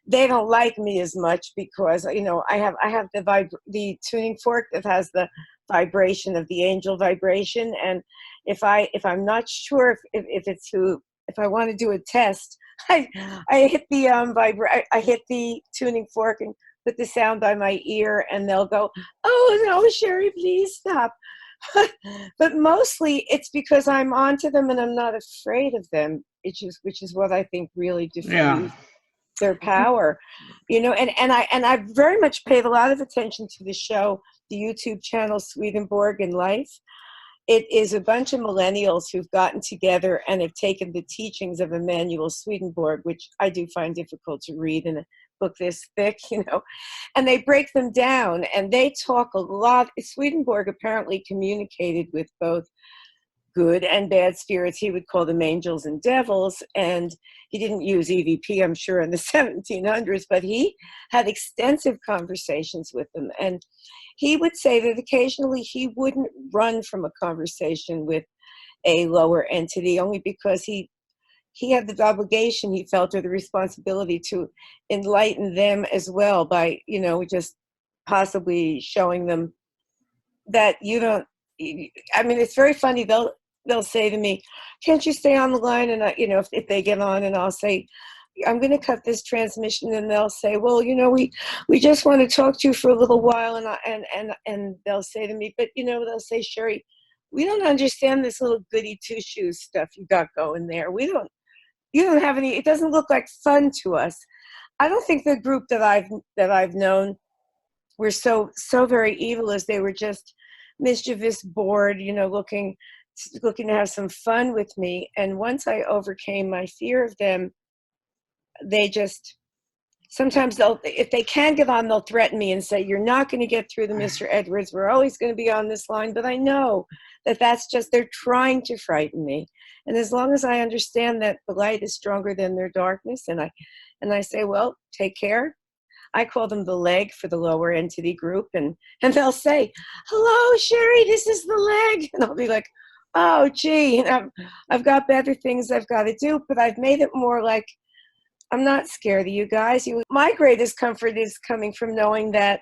they don't like me as much because, I have the tuning fork that has the vibration of the angel vibration. And if I'm not sure if I want to do a test, I hit the I hit the tuning fork and put the sound by my ear, and they'll go, "Oh no, Sherry, please stop." But mostly it's because I'm onto them and I'm not afraid of them, which is what I think really diffuses their power, and I very much paid a lot of attention to the show, the YouTube channel Swedenborg in Life. It is a bunch of millennials who've gotten together and have taken the teachings of Emanuel Swedenborg, which I do find difficult to read in a book this thick, and they break them down and they talk a lot. Swedenborg apparently communicated with both good and bad spirits. He would call them angels and devils, and he didn't use EVP, I'm sure, in the 1700s, but he had extensive conversations with them. And he would say that occasionally he wouldn't run from a conversation with a lower entity, only because he had the obligation, he felt, or the responsibility to enlighten them as well by, just possibly showing them that it's very funny. They'll say to me, "Can't you stay on the line?" And if they get on, and I'll say, "I'm going to cut this transmission," and they'll say, "Well, we just want to talk to you for a little while," and they'll say to me, "But they'll say, Sherry, we don't understand this little goody two shoes stuff you got going there. You don't have any. It doesn't look like fun to us." I don't think the group that I've known were so very evil, as they were just mischievous, bored, looking to have some fun with me. And once I overcame my fear of them, they just sometimes if they can get on, they'll threaten me and say, you're not going to get through to Mr. Edwards. We're always going to be on this line. But I know that that's just, they're trying to frighten me. And as long as I understand that the light is stronger than their darkness, and I say, well, take care. I call them the leg for the lower entity group. And they'll say, hello, Sherry, this is the leg. And I'll be like, oh, gee, and I've got better things I've got to do. But I've made it more like, I'm not scared of you guys. My greatest comfort is coming from knowing that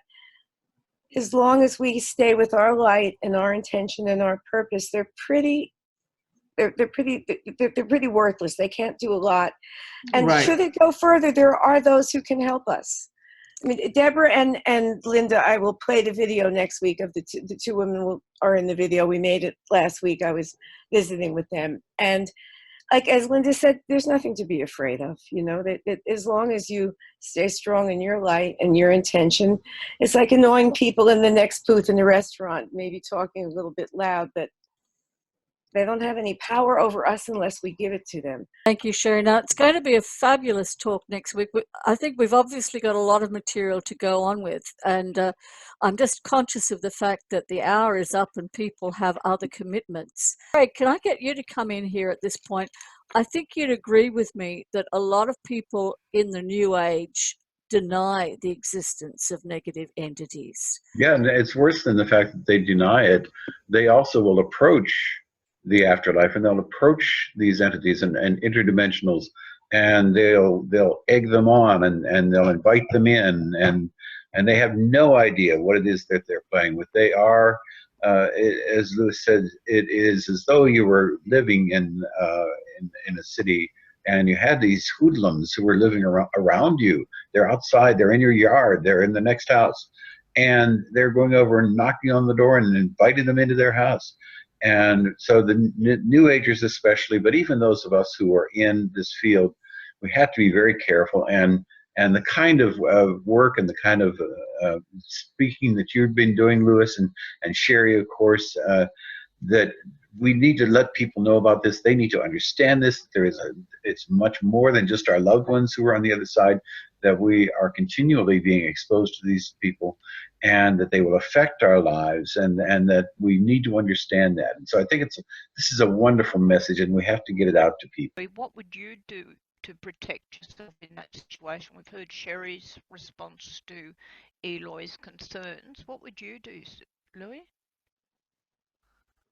as long as we stay with our light and our intention and our purpose, they're pretty worthless. They can't do a lot. And Right. should it go further, there are those who can help us. I mean, Deborah and Linda, I will play the video next week of the two women are in the video. We made it last week. I was visiting with them. And like as Linda said, there's nothing to be afraid of, you know, that as long as you stay strong in your light and your intention. It's like annoying people in the next booth in the restaurant, maybe talking a little bit loud, but they don't have any power over us unless we give it to them. Thank you, Sherry. Now, it's going to be a fabulous talk next week. I think we've obviously got a lot of material to go on with, and I'm just conscious of the fact that the hour is up and people have other commitments. Craig, can I get you to come in here at this point? I think you'd agree with me that a lot of people in the New Age deny the existence of negative entities. Yeah, and it's worse than the fact that they deny it. They also will approach the afterlife, and they'll approach these entities and interdimensionals, and they'll egg them on, and they'll invite them in, and they have no idea what it is that they're playing with. They are, as Lewis said, it is as though you were living in a city, and you had these hoodlums who were living around you. They're outside, they're in your yard, they're in the next house, and they're going over and knocking on the door and inviting them into their house. And so the New Agers especially, but even those of us who are in this field, we have to be very careful. And the kind of work and the kind of speaking that you've been doing, Lewis, and Sherry, of course, that we need to let people know about this. They need to understand this. It's much more than just our loved ones who are on the other side, that we are continually being exposed to these people, and that they will affect our lives, and that we need to understand that. And so I think this is a wonderful message, and we have to get it out to people. What would you do to protect yourself in that situation? We've heard Sherry's response to Eloy's concerns. What would you do, Louis?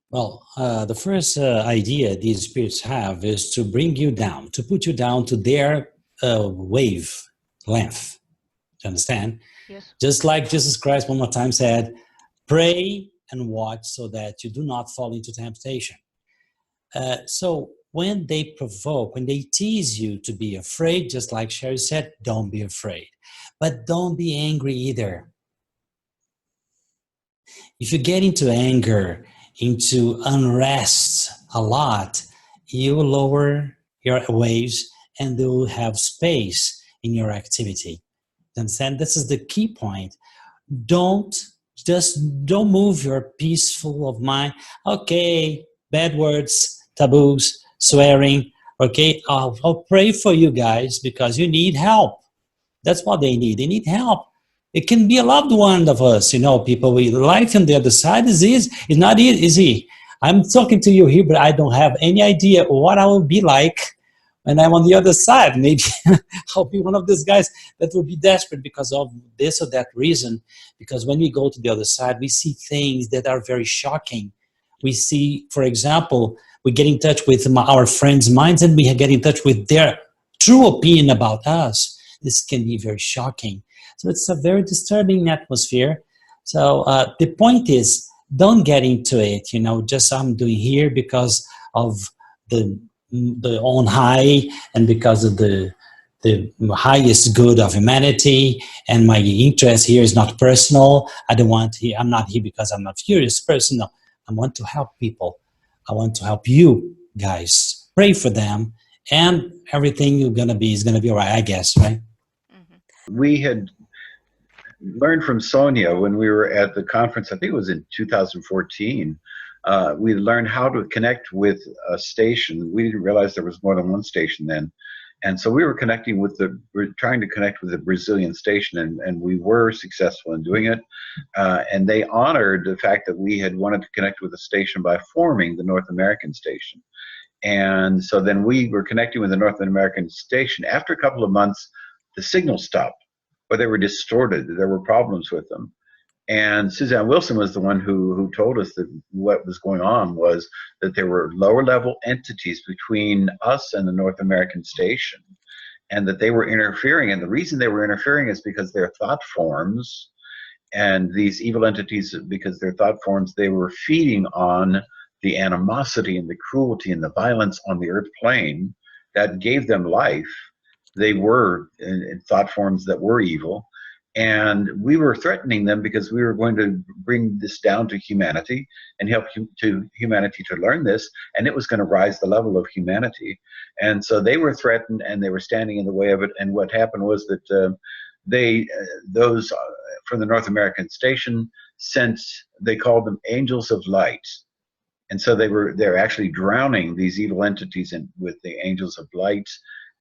Well, the first idea these spirits have is to bring you down, to put you down to their wave length. Do you understand? Yes. Just like Jesus Christ one more time said, pray and watch so that you do not fall into temptation. So when they provoke, when they tease you to be afraid, just like Sherry said, don't be afraid. But don't be angry either. If you get into anger, into unrest a lot, you will lower your waves and they will have space in your activity. Understand? This is the key point. Don't move your peaceful of mind. Okay, bad words, taboos, swearing. Okay, I'll pray for you guys because you need help. That's what they need. They need help. It can be a loved one of us, people. Life on the other side is not easy. I'm talking to you here, but I don't have any idea what I will be like when I'm on the other side. Maybe I'll be one of those guys that will be desperate because of this or that reason. Because when we go to the other side, we see things that are very shocking. We see, for example, we get in touch with our friends' minds and we get in touch with their true opinion about us. This can be very shocking. So it's a very disturbing atmosphere. So the point is, don't get into it, just I'm doing here because of the on high and because of the highest good of humanity, and my interest here is not personal. I'm not here because I'm a furious person. No, I want to help people. I want to help you guys. Pray for them, and everything is gonna be all right, I guess, right? Mm-hmm. We had learned from Sonia when we were at the conference, I think it was in 2014, we learned how to connect with a station. We didn't realize there was more than one station then. And so we were trying to connect with the Brazilian station, and we were successful in doing it. And they honored the fact that we had wanted to connect with the station by forming the North American station. And so then we were connecting with the North American station. After a couple of months, the signal stopped, or they were distorted. There were problems with them. And Suzanne Wilson was the one who told us that what was going on was that there were lower level entities between us and the North American station, and that they were interfering. And the reason they were interfering is because their thought forms, and these evil entities, because their thought forms, they were feeding on the animosity and the cruelty and the violence on the earth plane that gave them life. They were in thought forms that were evil. And we were threatening them because we were going to bring this down to humanity and help humanity to learn this, and it was going to rise the level of humanity. And so they were threatened, and they were standing in the way of it. And what happened was that those from the North American station they called them angels of light. And so they're actually drowning these evil entities with the angels of light.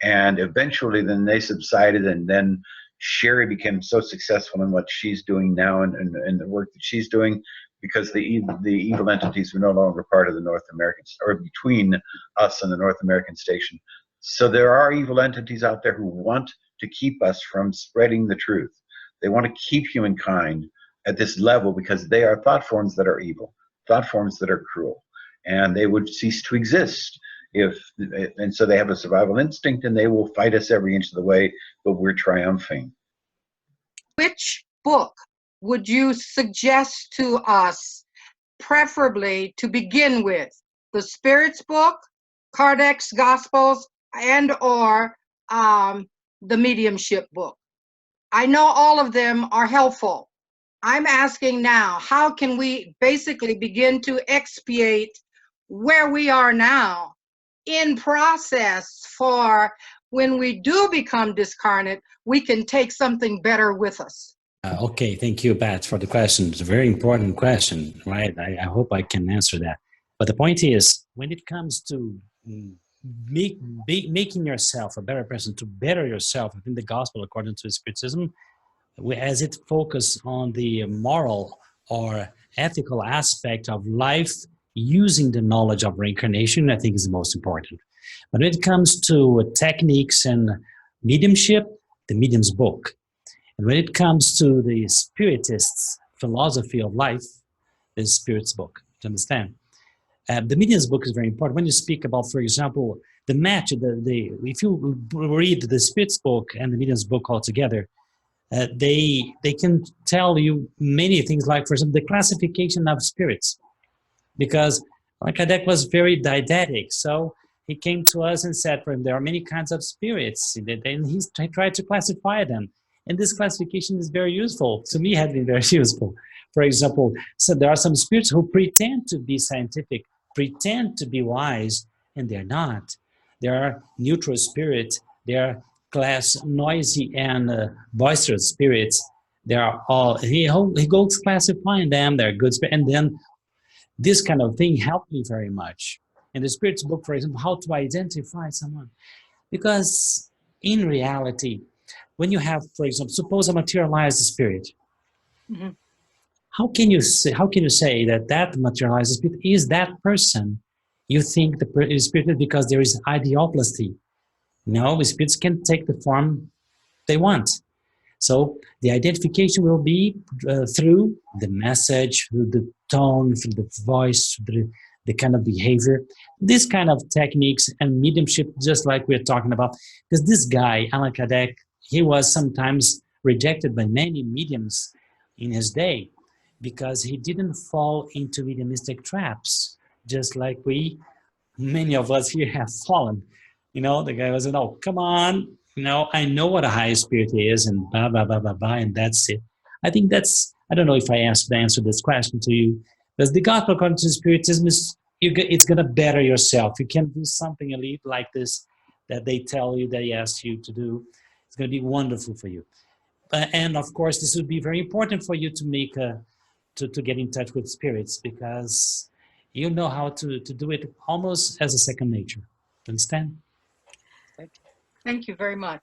And eventually then they subsided, and then Sherry became so successful in what she's doing now and the work that she's doing, because the evil entities were no longer part of the North American, or between us and the North American station. So there are evil entities out there who want to keep us from spreading the truth. They want to keep humankind at this level because they are thought forms that are evil, thought forms that are cruel, and they would cease to exist and so they have a survival instinct, and they will fight us every inch of the way, but we're triumphing. Which book would you suggest to us, preferably to begin with? The Spirit's book, Kardec's Gospels, and or the Mediumship book? I know all of them are helpful. I'm asking now, how can we basically begin to expiate where we are now in process for when we do become discarnate, we can take something better with us? Okay, thank you, Pat, for the question. It's a very important question, right? I hope I can answer that. But the point is, when it comes to making yourself a better person, to better yourself within the gospel according to Spiritism, as it focuses on the moral or ethical aspect of life using the knowledge of reincarnation, I think is the most important. But when it comes to techniques and mediumship, the medium's book. And when it comes to the Spiritists' philosophy of life, the Spirit's book. Do you understand? The medium's book is very important. When you speak about, for example, the match, if you read the Spirit's book and the medium's book all together, they can tell you many things, like, for example, the classification of spirits. Because Allan Kardec was very didactic, so he came to us and said, for him, there are many kinds of spirits, and he tried to classify them. And this classification is very useful. To me, it had been very useful. For example, so there are some spirits who pretend to be scientific, pretend to be wise, and they're not. There are neutral spirits. There are noisy and boisterous spirits. They are all, he goes classifying them. They're good spirits. And then this kind of thing helped me very much. In the Spirit's book, for example, how to identify someone. Because in reality, when you have, for example, suppose a materialized spirit, Mm-hmm. how can you say that materialized spirit is that person? You think the spirit is because there is ideoplasty. No, the spirits can take the form they want. So the identification will be through the message, through the tone, through the voice, through the kind of behavior, this kind of techniques and mediumship, just like we're talking about. Because this guy, Allan Kardec, he was sometimes rejected by many mediums in his day because he didn't fall into mediumistic traps, just like many of us here have fallen. You know, the guy was, oh, come on, I know what a high spirit is, and blah, blah, blah, blah, blah, and that's it. I think I don't know if I answered this question to you, because the gospel according to Spiritism is, it's going to better yourself. You can do something elite like this that they tell you, they ask you to do. It's going to be wonderful for you. And of course, this would be very important for you to make to get in touch with spirits, because you know how to do it almost as a second nature. Understand? Thank you very much.